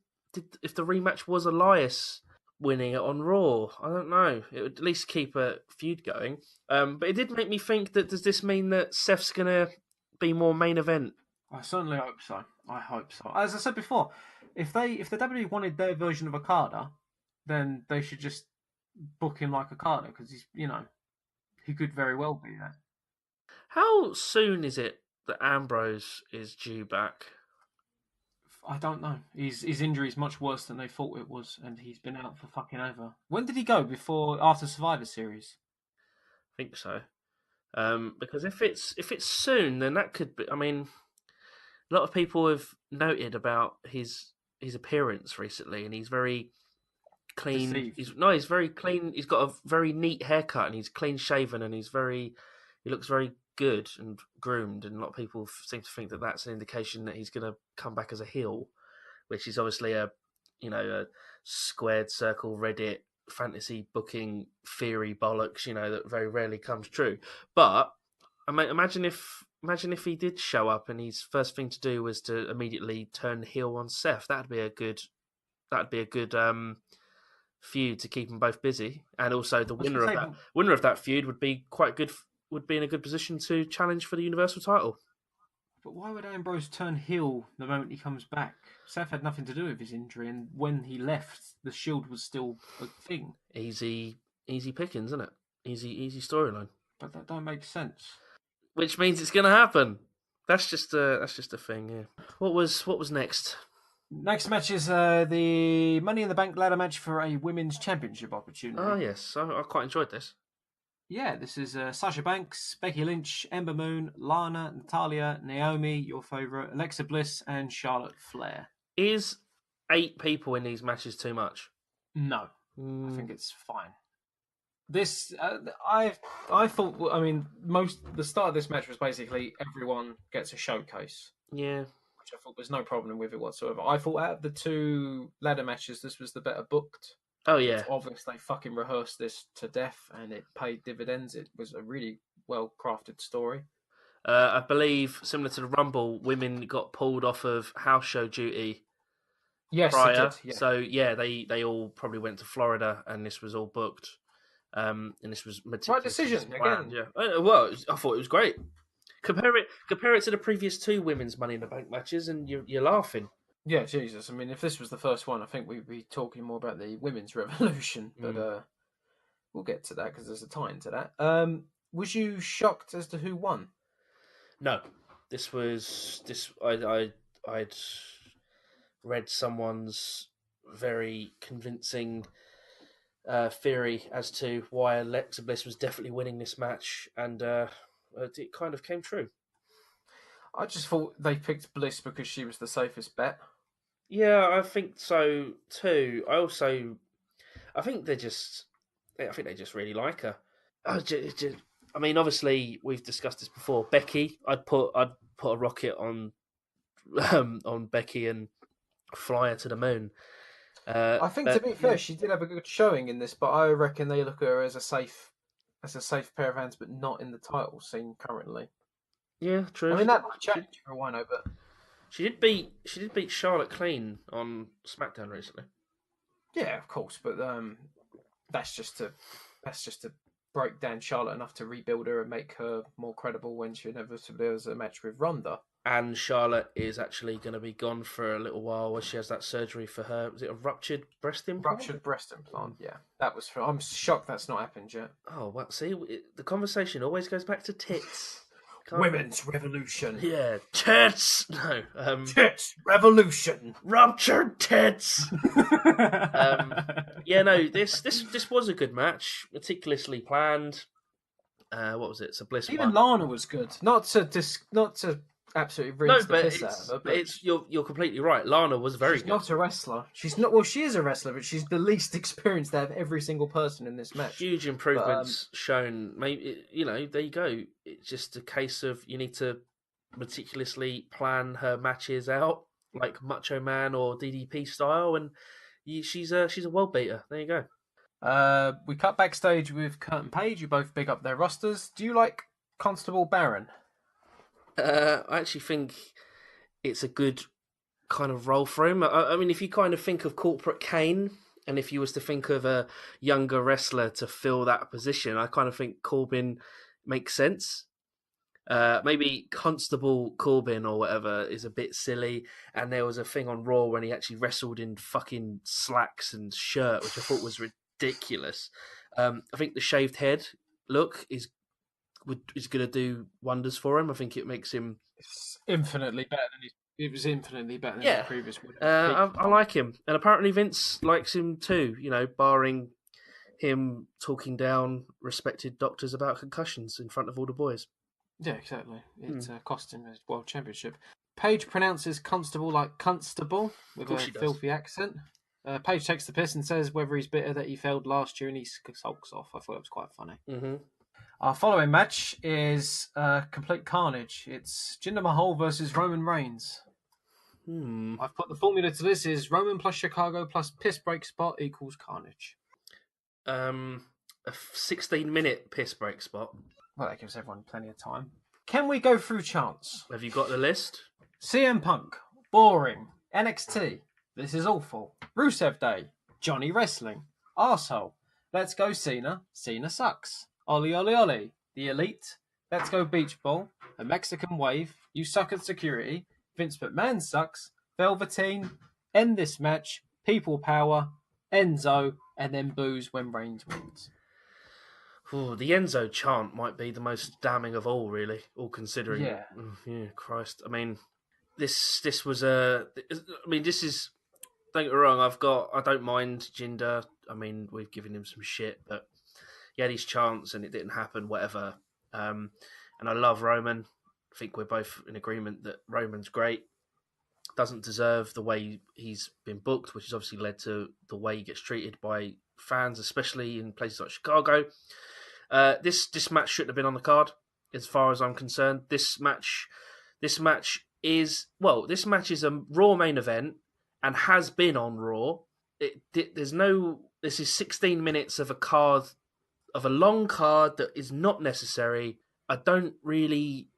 if the rematch was Elias winning it on Raw, I don't know. It would at least keep a feud going. But it did make me think that does this mean that Seth's gonna be more main event? I certainly hope so. I hope so. As I said before, if the WWE wanted their version of Okada, then they should just book him like Okada because he could very well be that. How soon is it that Ambrose is due back? I don't know. His injury is much worse than they thought it was, and he's been out for fucking ever. When did he go? After Survivor Series? I think so. Because if it's soon, then that could be. I mean, a lot of people have noted about his appearance recently, and he's very clean. Deceived. He's very clean. He's got a very neat haircut, and he's clean shaven, and he looks very good and groomed. And a lot of people seem to think that that's an indication that he's going to come back as a heel, which is obviously a squared circle Reddit fantasy booking theory bollocks, that very rarely comes true. But imagine if he did show up and his first thing to do was to immediately turn heel on Seth. That'd be a good feud to keep them both busy, and also the winner of that feud would be quite good. Would be in a good position to challenge for the Universal title. But why would Ambrose turn heel the moment he comes back? Seth had nothing to do with his injury, and when he left, the Shield was still a thing. Easy pickings, isn't it? Easy storyline. But that don't make sense. Which means it's going to happen. That's just a thing. Yeah. What was next? Next match is the Money in the Bank ladder match for a women's championship opportunity. Oh yes, I quite enjoyed this. Yeah, this is Sasha Banks, Becky Lynch, Ember Moon, Lana, Natalia, Naomi, your favourite, Alexa Bliss, and Charlotte Flair. Is 8 people in these matches too much? No, I think it's fine. This I thought. I mean, the start of this match was basically everyone gets a showcase. Yeah, which I thought there's no problem with it whatsoever. I thought out of the 2 ladder matches, this was the better booked. Oh which yeah, obviously they fucking rehearsed this to death, and it paid dividends. It was a really well crafted story. I believe similar to the Rumble, women got pulled off of house show duty Yes, it prior. did. Yeah, So yeah, they all probably went to Florida, and this was all booked. And this was right meticulously decision planned. again. Yeah, well, I thought it was great. Compare it to the previous two women's Money in the Bank matches, and you're laughing. Yeah, Jesus. I mean, if this was the first one, I think we'd be talking more about the women's revolution. But Mm. we'll get to that because there's a tie into that. Was you shocked as to who won? No, this was this. I'd read someone's very convincing theory as to why Alexa Bliss was definitely winning this match, and it kind of came true. I just thought they picked Bliss because she was the safest bet. Yeah, I think so too. I think they just really like her. I mean, obviously we've discussed this before. Becky, I'd put a rocket on Becky and fly her to the moon. I think to But be yeah, fair, she did have a good showing in this, but I reckon they look at her as a safe pair of hands, but not in the title scene currently. yeah, I true. mean, that might She, change for Wino, but she did beat Charlotte clean on SmackDown recently. yeah, of course. But that's just to that's just to break down Charlotte enough to rebuild her and make her more credible when she inevitably has a match with Ronda. And Charlotte is actually going to be gone for a little while as she has that surgery for her. Was it a ruptured breast implant? Ruptured breast implant. Mm. Yeah, that was. I'm shocked that's not happened yet. Oh, well, see, the conversation always goes back to tits. Can't. Women's revolution. Yeah, tits. No, Tits revolution. ruptured tits. Yeah, no, this was a good match, meticulously planned. What was it? So Bliss Even won. Lana was good. Not to absolutely No, rinse the but piss out of her, but it's you're completely right. Lana was very she's good. not a wrestler. She's not. Well, she is a wrestler, but she's the least experienced out of every single person in this match. Huge But improvements shown. Maybe there you go. It's just a case of you need to meticulously plan her matches out like Macho Man or DDP style, and she's a world beater. There you go. we cut backstage with Kurt and Page. You both big up their rosters. Do you like Constable Baron? I actually think it's a good kind of role for him. I mean, if you kind of think of Corporate Kane, and if you was to think of a younger wrestler to fill that position, I kind of think Corbin makes sense. Maybe Constable Corbin or whatever is a bit silly. And there was a thing on Raw when he actually wrestled in fucking slacks and shirt, which I thought was ridiculous. I think the shaved head look is going to do wonders for him. I think it makes him. It's infinitely better than his. It was infinitely better than his Yeah, previous one. I like him, and apparently Vince likes him too. Barring him talking down respected doctors about concussions in front of all the boys. Yeah, exactly. It cost him his world championship. Page pronounces Constable like Constable with a filthy accent. Page takes the piss and says whether he's bitter that he failed last year, and he sulks off. I thought it was quite funny. Mm-hmm. Our following match is complete carnage. It's Jinder Mahal versus Roman Reigns. I've put the formula to this is Roman plus Chicago plus piss break spot equals carnage. A 16-minute piss break spot. Well, that gives everyone plenty of time. Can we go through chants? Have you got the list? CM Punk, boring. NXT, this is awful. Rusev Day, Johnny Wrestling, arsehole. Let's go Cena, Cena sucks. Ollie Ollie Ollie, the Elite, Let's Go Beach Ball, a Mexican Wave, you suck at security, Vince McMahon sucks, Velveteen, end this match, People Power, Enzo, and then boos when Reigns wins. Ooh, the Enzo chant might be the most damning of all, really, all considering. Yeah. Yeah, Christ. I mean, this was a. I mean, this is. Don't get me wrong. I don't mind Jinder. I mean, we've given him some shit, but he had his chance and it didn't happen. Whatever. And I love Roman. I think we're both in agreement that Roman's great. Doesn't deserve the way he's been booked, which has obviously led to the way he gets treated by fans, especially in places like Chicago. This match shouldn't have been on the card, as far as I'm concerned. This match is a Raw main event and has been on Raw. there's no. This is 16 minutes of a card of a long card that is not necessary. I don't really,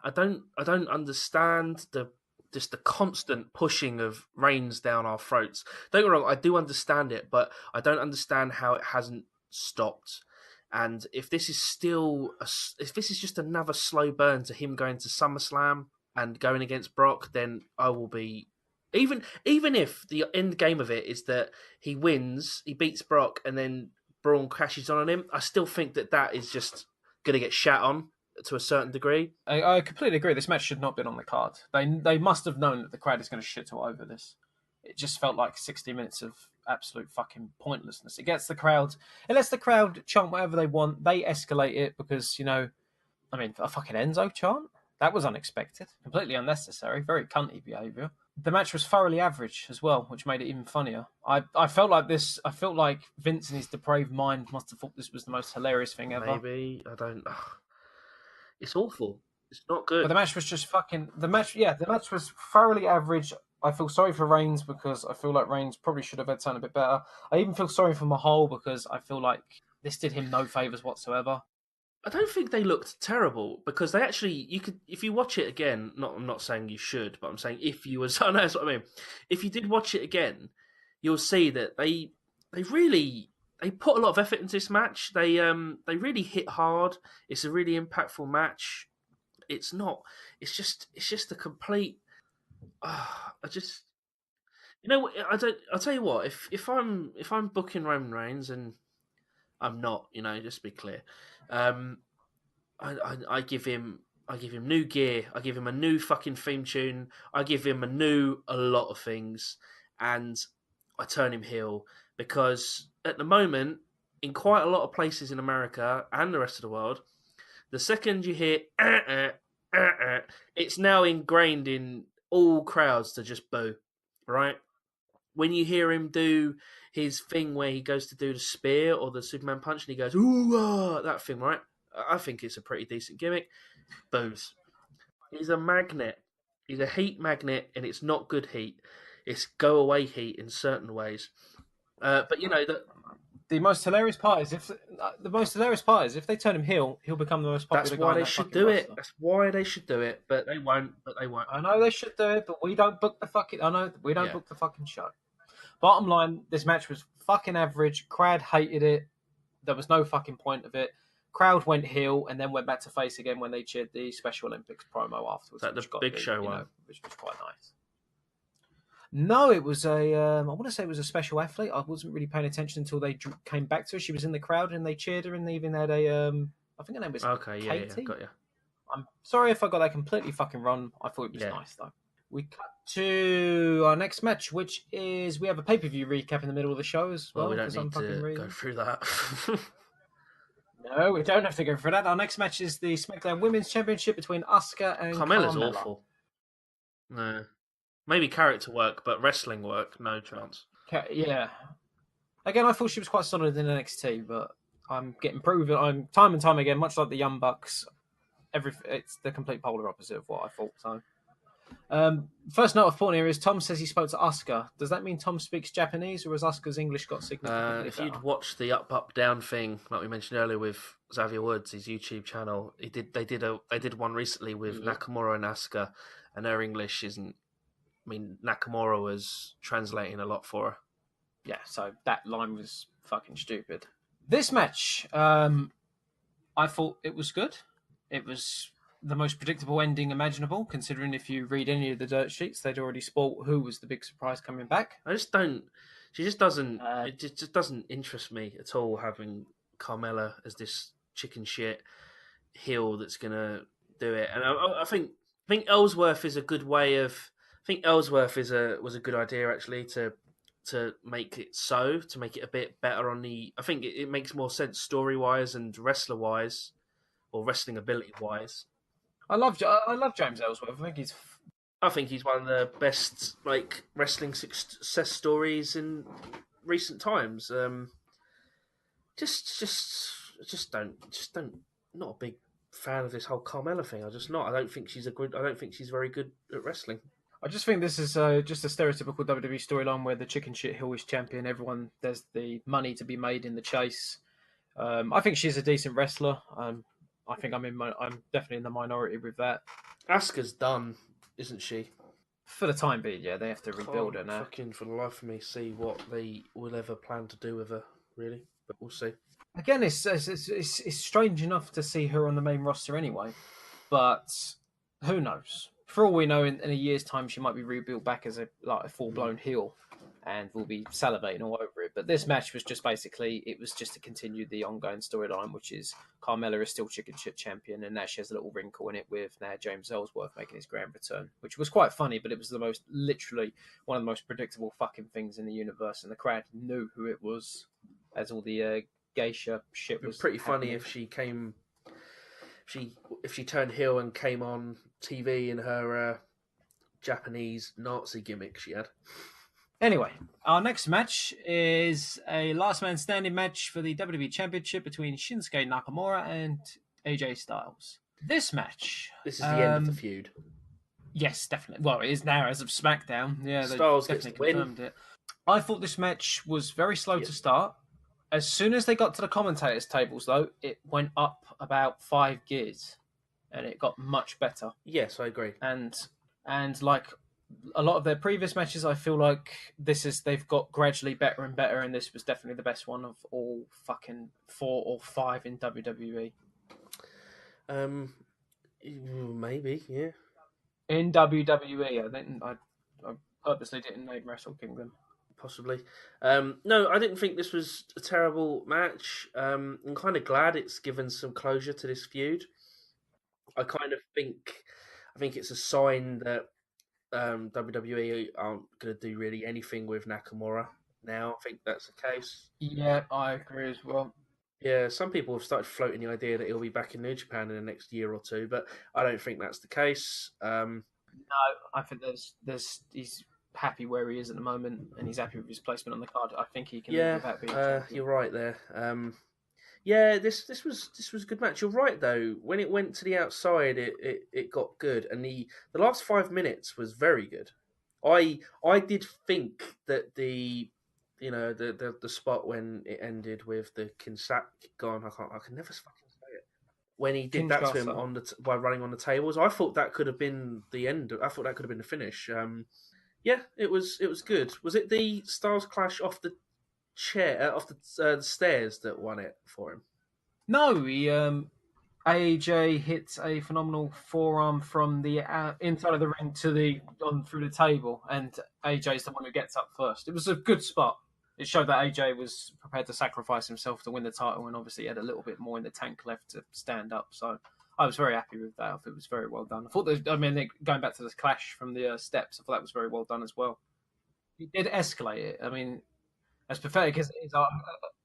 I don't understand the constant pushing of Reigns down our throats. Don't get me wrong, I do understand it, but I don't understand how it hasn't stopped. And if this is if this is just another slow burn to him going to SummerSlam and going against Brock, then I will be even if the end game of it is that he wins, he beats Brock, and then Braun crashes on him, I still think that is just going to get shat on to a certain degree. I completely agree. This match should not have been on the card. They must have known that the crowd is going to shit all over this. It just felt like 60 minutes of absolute fucking pointlessness. It lets the crowd chant whatever they want. They escalate it because, I mean, a fucking Enzo chant? That was unexpected. Completely unnecessary. Very cunty behaviour. The match was thoroughly average as well, which made it even funnier. I felt like this. I felt like Vince in his depraved mind must have thought this was the most hilarious thing ever. Maybe I don't. It's awful. It's not But good. the match was just fucking. The match, yeah, the match was thoroughly average. I feel sorry for Reigns because I feel like Reigns probably should have had something a bit better. I even feel sorry for Mahal because I feel like this did him no favors whatsoever. I don't think they looked terrible because they actually you could if you watch it again. I'm not saying you should, but I'm saying if you was. I know that's what I mean. If you did watch it again, you'll see that they really they put a lot of effort into this match. They really hit hard. It's a really impactful match. It's not. It's just a complete. I just I don't. I'll tell you what. If I'm booking Roman Reigns and I'm not, just to be clear. Um, I give him new gear. I give him a new fucking theme tune. I give him a lot of things, and I turn him heel because at the moment, in quite a lot of places in America and the rest of the world, the second you hear it's now ingrained in all crowds to just boo, right? When you hear him do his thing where he goes to do the spear or the Superman punch and he goes, ooh, that thing, right? I think it's a pretty decent gimmick. Boos. He's a magnet. He's a heat magnet, and it's not good heat. It's go away heat in certain ways. But that The most hilarious part is if they turn him heel, he'll become the most that's popular guy why on they that should fucking do it. roster. That's why they should do it. But they won't. I know they should do it, but we don't book the fucking. I know we don't Yeah. book the fucking show. Bottom line, this match was fucking average. Crowd hated it. There was no fucking point of it. Crowd went heel and then went back to face again when they cheered the Special Olympics promo afterwards. Is that the Big Show one? Which was quite nice. No, it was I want to say it was a special athlete. I wasn't really paying attention until they came back to her. She was in the crowd and they cheered her, and they even had I think her name was Okay, yeah, Katie. got you. I'm sorry if I got that completely fucking wrong. I thought it was nice though. We cut to our next match, which is we have a pay-per-view recap in the middle of the show as well. Well, we don't for some need fucking to reason. go through that. No, we don't have to go for that. Our next match is the SmackDown Women's Championship between Asuka and Carmella's Carmella. awful. No. Maybe character work, but wrestling work, no chance. Yeah. Again, I thought she was quite solid in NXT, but I'm getting proven. I'm time and time again, much like the Young Bucks. It's the complete polar opposite of what I thought. So, first note of point here is Tom says he spoke to Asuka. Does that mean Tom speaks Japanese, or has Asuka's English got significantly If better? you'd watched the up down thing, like we mentioned earlier with Xavier Woods, his YouTube channel, they did one recently with Nakamura and Asuka, and her English isn't. I mean, Nakamura was translating a lot for her. Yeah, so that line was fucking stupid. This match, I thought it was good. It was the most predictable ending imaginable, considering if you read any of the dirt sheets, they'd already spoiled who was the big surprise coming back. I just don't. She just doesn't. It just doesn't interest me at all. Having Carmella as this chicken shit heel that's gonna do it, and I think Ellsworth is a good way of. I think Ellsworth was a good idea actually to make it to make it a bit better on the. I think it makes more sense story wise and wrestler wise, or wrestling ability wise. I love James Ellsworth. I think he's one of the best wrestling success stories in recent times. Just don't. Not a big fan of this whole Carmella thing. I just not. I don't think she's very good at wrestling. I just think this is just a stereotypical WWE storyline where the chicken shit hill is champion. Everyone, there's the money to be made in the chase. I think she's a decent wrestler. I think I'm definitely in the minority with that. Asuka's done, isn't she? For the time being, yeah, they have to rebuild her Can't now. fucking for the life of me see what they will ever plan to do with her, really. But we'll see. Again, it's strange enough to see her on the main roster anyway, but who knows? For all we know, in a year's time, she might be rebuilt back as a full blown heel, and we'll be salivating all over it. But this match was just basically it was just to continue the ongoing storyline, which is Carmella is still chicken shit champion, and now she has a little wrinkle in it with now James Ellsworth making his grand return, which was quite funny, but it was the most literally one of the most predictable fucking things in the universe, and the crowd knew who it was as all the geisha shit It'd be was pretty funny happening. if if she turned heel and came on TV in her Japanese Nazi gimmick she had. Anyway, our next match is a last man standing match for the WWE Championship between Shinsuke Nakamura and AJ Styles. This match, This is the end of the feud. yes, definitely. Well, it is now as of SmackDown. Yeah, they Styles gets definitely the win. confirmed it. I thought this match was very slow to start. As soon as they got to the commentators' tables, though, it went up about 5 gears, and it got much better. Yes, I agree. And like a lot of their previous matches, I feel like they've got gradually better and better, and this was definitely the best one of all fucking 4 or 5 in WWE. Maybe, yeah. In WWE, I purposely didn't name Wrestle Kingdom. Possibly. No, I didn't think this was a terrible match. I'm kind of glad it's given some closure to this feud. I think it's a sign that WWE aren't going to do really anything with Nakamura now. I think that's the case. Yeah, I agree as well. Yeah, some people have started floating the idea that he'll be back in New Japan in the next year or two, but I don't think that's the case. No, I think he's happy where he is at the moment, and he's happy with his placement on the card. I think he can live Yeah, without being champion. you're right there. Yeah, this was a good match. You're right though. When it went to the outside, it got good, and the last 5 minutes was very good. I did think that the spot when it ended with the Kinsak gone. I can never fucking say it. When he did that to him Kinshasa. by running on the tables, I thought that could have been the end. I thought that could have been the finish. Yeah, it was good. Was it the Styles Clash off the chair off the stairs that won it for him? No, AJ hits a phenomenal forearm from the inside of the ring to the on through the table, and AJ's the one who gets up first. It was a good spot. It showed that AJ was prepared to sacrifice himself to win the title, and obviously he had a little bit more in the tank left to stand up. So I was very happy with that. I thought it was very well done. I thought going back to the clash from the steps, I thought that was very well done as well. He did escalate it. I mean, as pathetic as it is,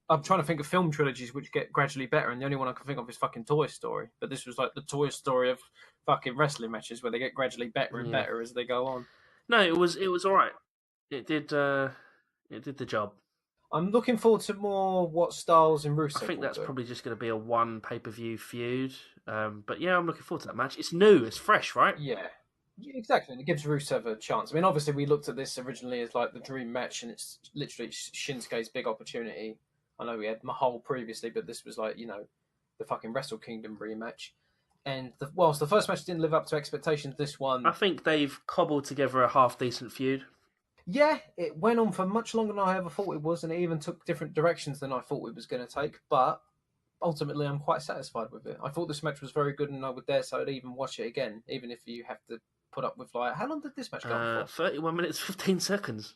I'm trying to think of film trilogies which get gradually better, and the only one I can think of is fucking Toy Story. But this was like the Toy Story of fucking wrestling matches, where they get gradually better and Yeah. better as they go on. No, it was all right. It did the job. I'm looking forward to more what Styles and Rusev I think will that's do. probably just going to be a one pay-per-view feud. But yeah, I'm looking forward to that match. It's new, it's fresh, right? Yeah. Exactly, and it gives Rusev a chance. I mean, obviously, we looked at this originally as like the dream match, and it's literally Shinsuke's big opportunity. I know we had Mahal previously, but this was like, the fucking Wrestle Kingdom rematch. And whilst the first match didn't live up to expectations, this one, I think they've cobbled together a half-decent feud. yeah, it went on for much longer than I ever thought it was, and it even took different directions than I thought it was going to take. But ultimately, I'm quite satisfied with it. I thought this match was very good, and I would dare say I'd even watch it again, even if you have to put up with like how long did this match go on for? 31 minutes, 15 seconds.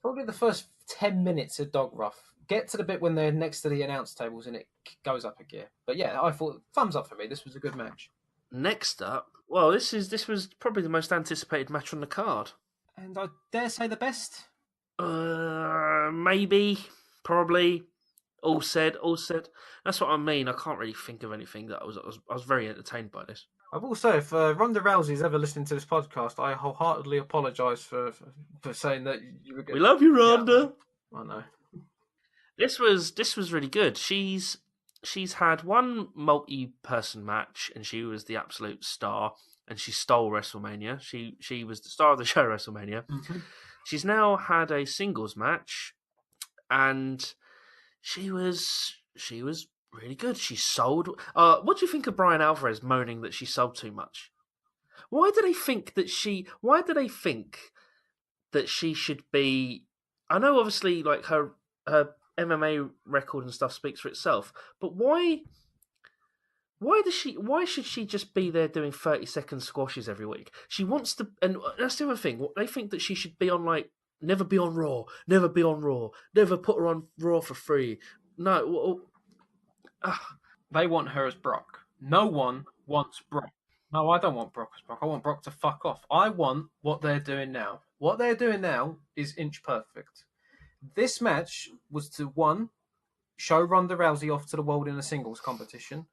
Probably the first 10 minutes of dog rough. Get to the bit when they're next to the announce tables and it goes up a gear. But yeah, I thought thumbs up for me. This was a good match. Next up, well, this was probably the most anticipated match on the card. And I dare say the best. Maybe, probably. All said. That's what I mean. I can't really think of anything that I was very entertained by this. I will say, if Ronda Rousey is ever listening to this podcast, I wholeheartedly apologise for saying that you were good. We love you, Ronda. Yeah, I know. This was really good. She's had one multi-person match, and she was the absolute star. and she stole WrestleMania. She was the star of the show WrestleMania. Mm-hmm. She's now had a singles match, and she was really good. She sold. What do you think of Brian Alvarez moaning that she sold too much? Why do they think that she? Why do they think that she should be? I know, obviously, like her MMA record and stuff speaks for itself, but why? Why does she? Why should she just be there doing 30-second squashes every week? She wants to, and that's the other thing. They think that she should be on, like, never be on Raw, never be on Raw, never put her on Raw for free. No, They want her as Brock. No one wants Brock. No, I don't want Brock as Brock. I want Brock to fuck off. I want what they're doing now. What they're doing now is inch perfect. This match was to, one, show Ronda Rousey off to the world in a singles competition.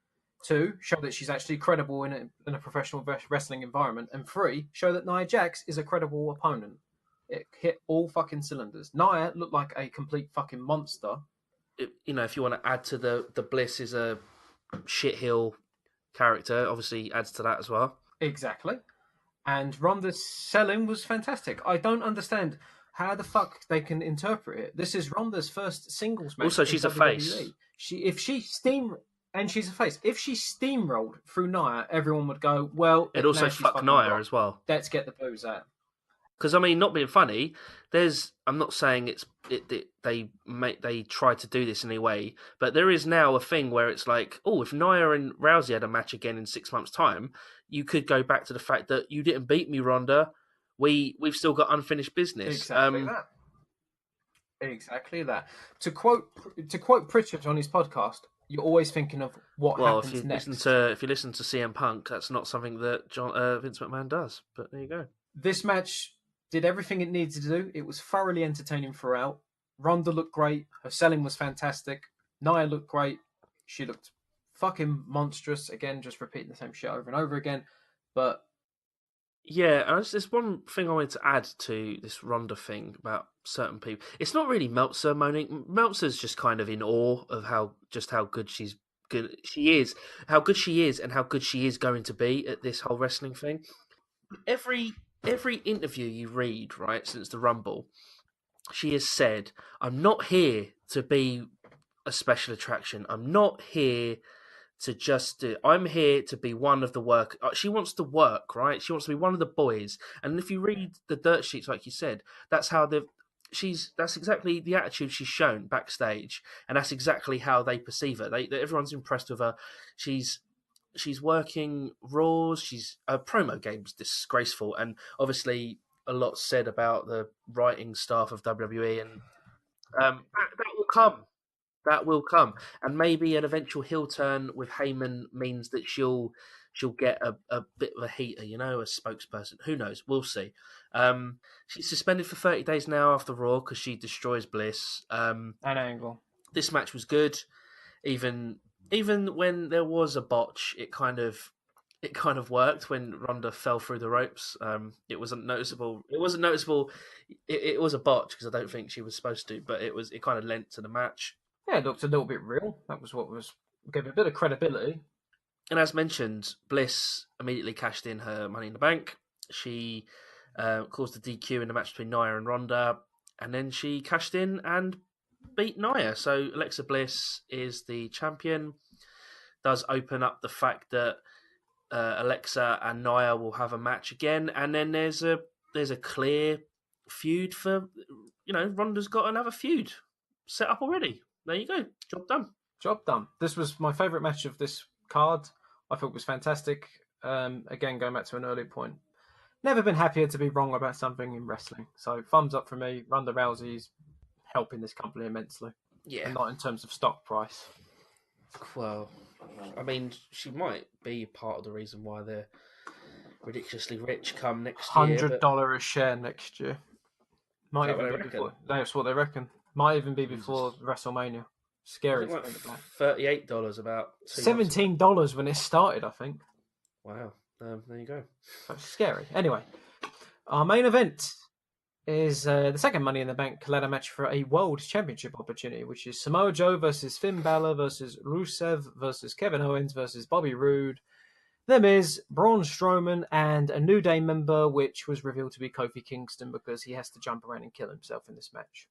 Two, show that she's actually credible in a professional wrestling environment. And three, show that Nia Jax is a credible opponent. It hit all fucking cylinders. Nia looked like a complete fucking monster. if you want to add to the Bliss is a shithill character, obviously adds to that as well. Exactly. And Ronda's selling was fantastic. I don't understand how the fuck they can interpret it. This is Ronda's first singles match. Also, she's a face. She's a face. If she steamrolled through Nia, everyone would go, well, It also fuck Nia as well. Let's get the booze out. Because, I mean, not being funny, I'm not saying they try to do this in any way, but there is now a thing where it's like, oh, if Nia and Rousey had a match again in 6 months' time, you could go back to the fact that you didn't beat me, Ronda. We've still got unfinished business. Exactly that. To quote Pritchard on his podcast, you're always thinking of what happens next. If you listen to CM Punk, that's not something that Vince McMahon does. But there you go. This match did everything it needed to do. It was thoroughly entertaining throughout. Ronda looked great. Her selling was fantastic. Nia looked great. She looked fucking monstrous. Again, just repeating the same shit over and over again. But yeah, there's one thing I wanted to add to this Ronda thing about certain people. It's not really Meltzer moaning. Meltzer's just kind of in awe of how good she is, how good she is, and how good she is going to be at this whole wrestling thing. Every interview you read, right, since the Rumble, she has said, I'm not here to be a special attraction. I'm not here to just do. I'm here to be one of the work. She wants to work, right? She wants to be one of the boys. And if you read the dirt sheets, like you said, that's exactly the attitude she's shown backstage, and that's exactly how they perceive her. Everyone's impressed with her. She's working Raws. Her promo game's disgraceful, and obviously a lot said about the writing staff of WWE, and that will come. That will come, and maybe an eventual heel turn with Heyman means that she'll get a bit of a heater, a spokesperson. Who knows? We'll see. She's suspended for 30 days now after Raw because she destroys Bliss. An angle. This match was good, even when there was a botch. It kind of worked when Ronda fell through the ropes. It wasn't noticeable. It wasn't noticeable. It was a botch because I don't think she was supposed to, but it kind of lent to the match. Yeah, it looked a little bit real. That was gave it a bit of credibility. And as mentioned, Bliss immediately cashed in her Money in the Bank. She caused a DQ in the match between Nia and Ronda, and then she cashed in and beat Nia. So Alexa Bliss is the champion. Does open up the fact that Alexa and Nia will have a match again, and then there's a clear feud for Ronda's got another feud set up already. There you go. Job done. This was my favourite match of this card. I thought it was fantastic. Again, going back to an earlier point, never been happier to be wrong about something in wrestling. So thumbs up for me. Ronda Rousey's helping this company immensely. Yeah. And not in terms of stock price. Well, I mean, she might be part of the reason why they're ridiculously rich come next year. $100 a share next year. Might even be before. That's what they reckon. Might even be before WrestleMania. Scary. Like $38 about. $17 when it started, I think. Wow. There you go. That's scary. Anyway, our main event is the second Money in the Bank ladder match for a World Championship opportunity, which is Samoa Joe versus Finn Balor versus Rusev versus Kevin Owens versus Bobby Roode Them is Braun Strowman and a New Day member, which was revealed to be Kofi Kingston because he has to jump around and kill himself in this match.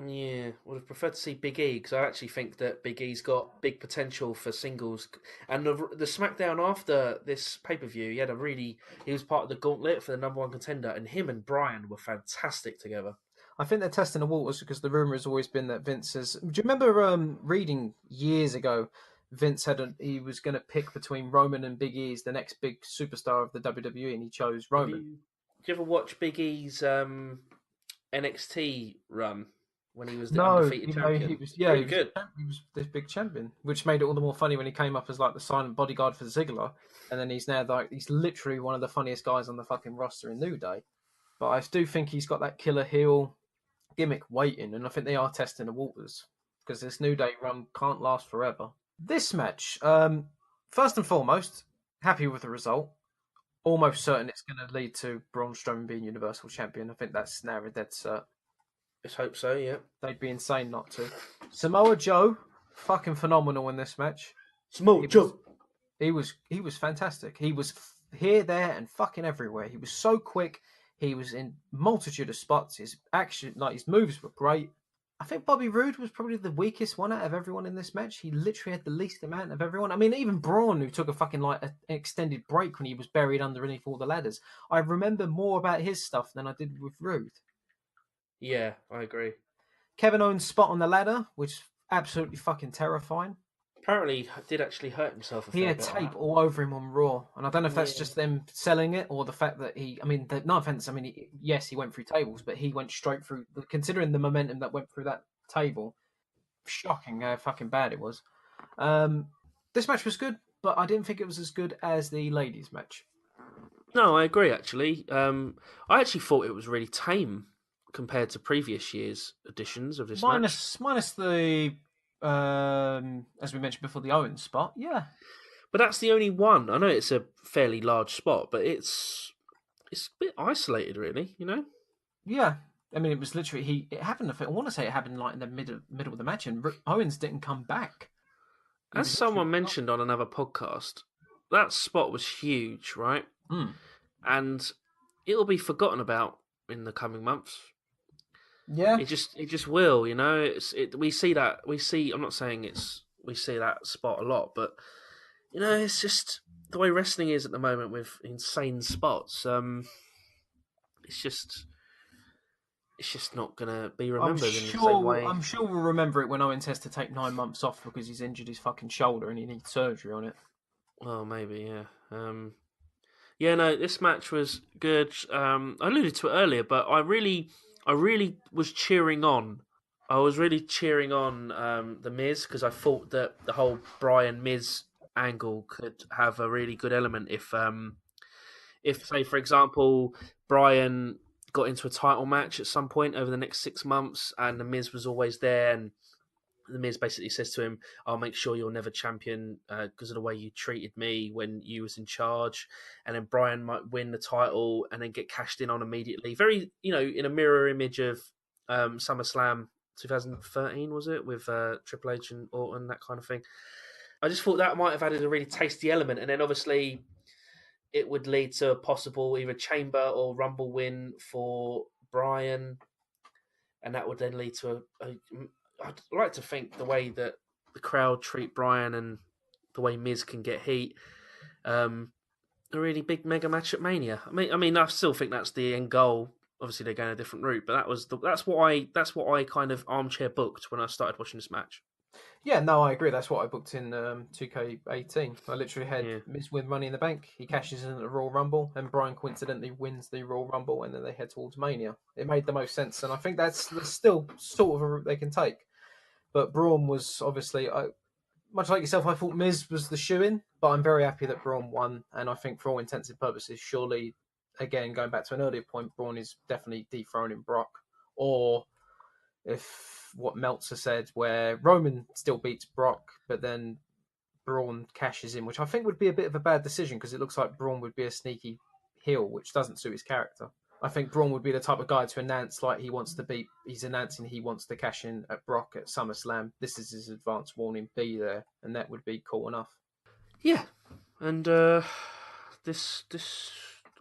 Yeah, would have preferred to see Big E because I actually think that Big E's got big potential for singles. And the SmackDown after this pay per view, he was part of the gauntlet for the number one contender, and him and Bryan were fantastic together. I think they're testing the waters because the rumor has always been that Vince has. Do you remember reading years ago? He was going to pick between Roman and Big E as the next big superstar of the WWE, and he chose Roman. Did you ever watch Big E's NXT run when he was the No, undefeated even though he champion? was, It's yeah, really good. he was this big champion, which made it all the more funny when he came up as like the silent bodyguard for Ziggler, and then he's now like he's literally one of the funniest guys on the fucking roster in New Day. But I do think he's got that killer heel gimmick waiting, and I think they are testing the waters because this New Day run can't last forever. This match, first and foremost, happy with the result. Almost certain it's going to lead to Braun Strowman being Universal Champion. I think that's now a dead cert. Let's hope so. Yeah. They'd be insane not to. Samoa Joe, fucking phenomenal in this match. Samoa Joe. He was fantastic. He was here, there, and fucking everywhere. He was so quick. He was in multitude of spots. His action, like his moves, were great. I think Bobby Roode was probably the weakest one out of everyone in this match. He literally had the least amount of everyone. I mean, even Braun, who took a fucking an extended break when he was buried underneath all the ladders. I remember more about his stuff than I did with Roode. Yeah, I agree. Kevin Owens' spot on the ladder, which is absolutely fucking terrifying. Apparently, he did actually hurt himself a He fair had bit. tape all over him on Raw, and I don't know if that's just them selling it or the fact that no offense, yes, he went through tables, but he went straight through. Considering the momentum that went through that table, shocking how fucking bad it was. This match was good, but I didn't think it was as good as the ladies' match. No, I agree. Actually, I actually thought it was really tame compared to previous years' editions of this match. Minus the as we mentioned before, the Owens spot, yeah. But that's the only one. I know it's a fairly large spot, but it's a bit isolated, really. You know. Yeah, I mean, it was literally it happened. I want to say it happened like in the middle of the match, and Owens didn't come back. He As was literally someone mentioned on another podcast, that spot was huge, right? And it'll be forgotten about in the coming months. Yeah, It just will, you know. We see that I'm not saying we see that spot a lot, but you know, it's just the way wrestling is at the moment with insane spots. It's just not gonna be remembered in the same way. I'm sure we'll remember it when Owens has to take 9 months off because he's injured his fucking shoulder and he needs surgery on it. Well, maybe, yeah. Yeah, no, this match was good. I alluded to it earlier, but I really was cheering on. I was really cheering on the Miz because I thought that the whole Brian Miz angle could have a really good element if say for example Brian got into a title match at some point over the next 6 months and the Miz was always there and the Miz basically says to him, "I'll make sure you're never champion because of the way you treated me when you was in charge." And then Brian might win the title and then get cashed in on immediately. Very, in a mirror image of SummerSlam 2013, was it, with Triple H and Orton, that kind of thing. I just thought that might have added a really tasty element, and then obviously it would lead to a possible either Chamber or Rumble win for Brian, and that would then lead to I'd like to think the way that the crowd treat Brian and the way Miz can get heat, a really big mega match at Mania. I still think that's the end goal. Obviously, they're going a different route, but that's what I kind of armchair booked when I started watching this match. Yeah, no, I agree. That's what I booked in 2K18. I literally had Yeah. Miz win Money in the Bank. He cashes in at the Royal Rumble, and Brian coincidentally wins the Royal Rumble, and then they head towards Mania. It made the most sense, and I think that's still sort of a route they can take. But Braun was obviously, much like yourself, I thought Miz was the shoe-in, but I'm very happy that Braun won, and I think for all intents and purposes, surely, again, going back to an earlier point, Braun is definitely dethroning Brock, or if what Meltzer said, where Roman still beats Brock, but then Braun cashes in, which I think would be a bit of a bad decision because it looks like Braun would be a sneaky heel, which doesn't suit his character. I think Braun would be the type of guy to announce like he's announcing he wants to cash in at Brock at SummerSlam. This is his advance warning, be there, and that would be cool enough. Yeah. And this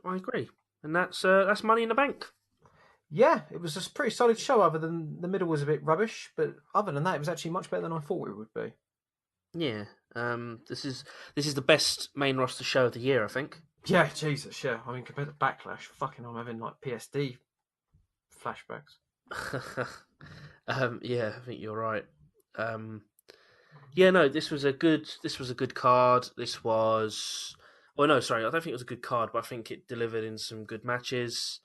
I agree, and that's Money in the Bank. Yeah, it was a pretty solid show. Other than the middle was a bit rubbish, but other than that, it was actually much better than I thought it would be. Yeah, this is the best main roster show of the year, I think. Yeah, Jesus, yeah. I mean, compared to Backlash, fucking, I'm having like PSD flashbacks. Yeah, I think you're right. Yeah, no, this was a good card. This was, oh no, sorry, I don't think it was a good card, but I think it delivered in some good matches,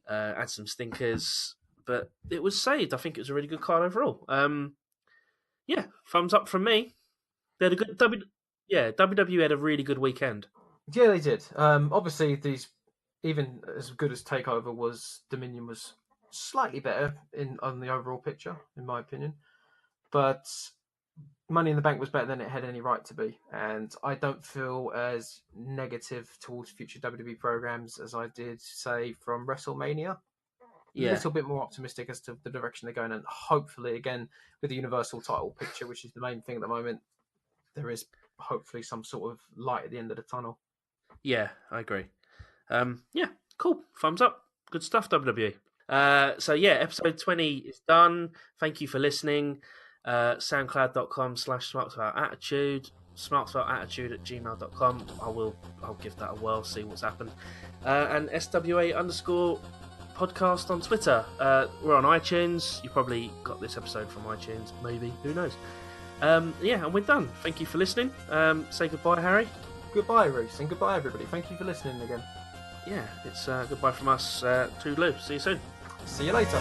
had some stinkers, but it was saved. I think it was a really good card overall. Yeah, thumbs up from me. They had a good WWE had a really good weekend. Yeah, they did. Obviously, these even as good as Takeover was, Dominion was slightly better in on the overall picture, in my opinion. But Money in the Bank was better than it had any right to be, and I don't feel as negative towards future WWE programs as I did, say, from WrestleMania. A Yeah, little bit more optimistic as to the direction they're going, and hopefully, again, with the Universal title picture, which is the main thing at the moment, there is hopefully some sort of light at the end of the tunnel. yeah, I agree. Yeah, cool. Thumbs up. Good stuff, WWE. So yeah, episode 20 is done. Thank you for listening. SoundCloud.com/smartswithoutattitude, smartswithoutattitude@gmail.com. I'll give that a whirl, see what's happened. And SWA_ podcast on Twitter. We're on iTunes. You probably got this episode from iTunes, maybe. Who knows? Yeah, and we're done. Thank you for listening. Say goodbye, Harry. Goodbye, Reese, and goodbye, everybody. Thank you for listening again. Yeah, it's goodbye from us. Toodaloo. See you soon. See you later.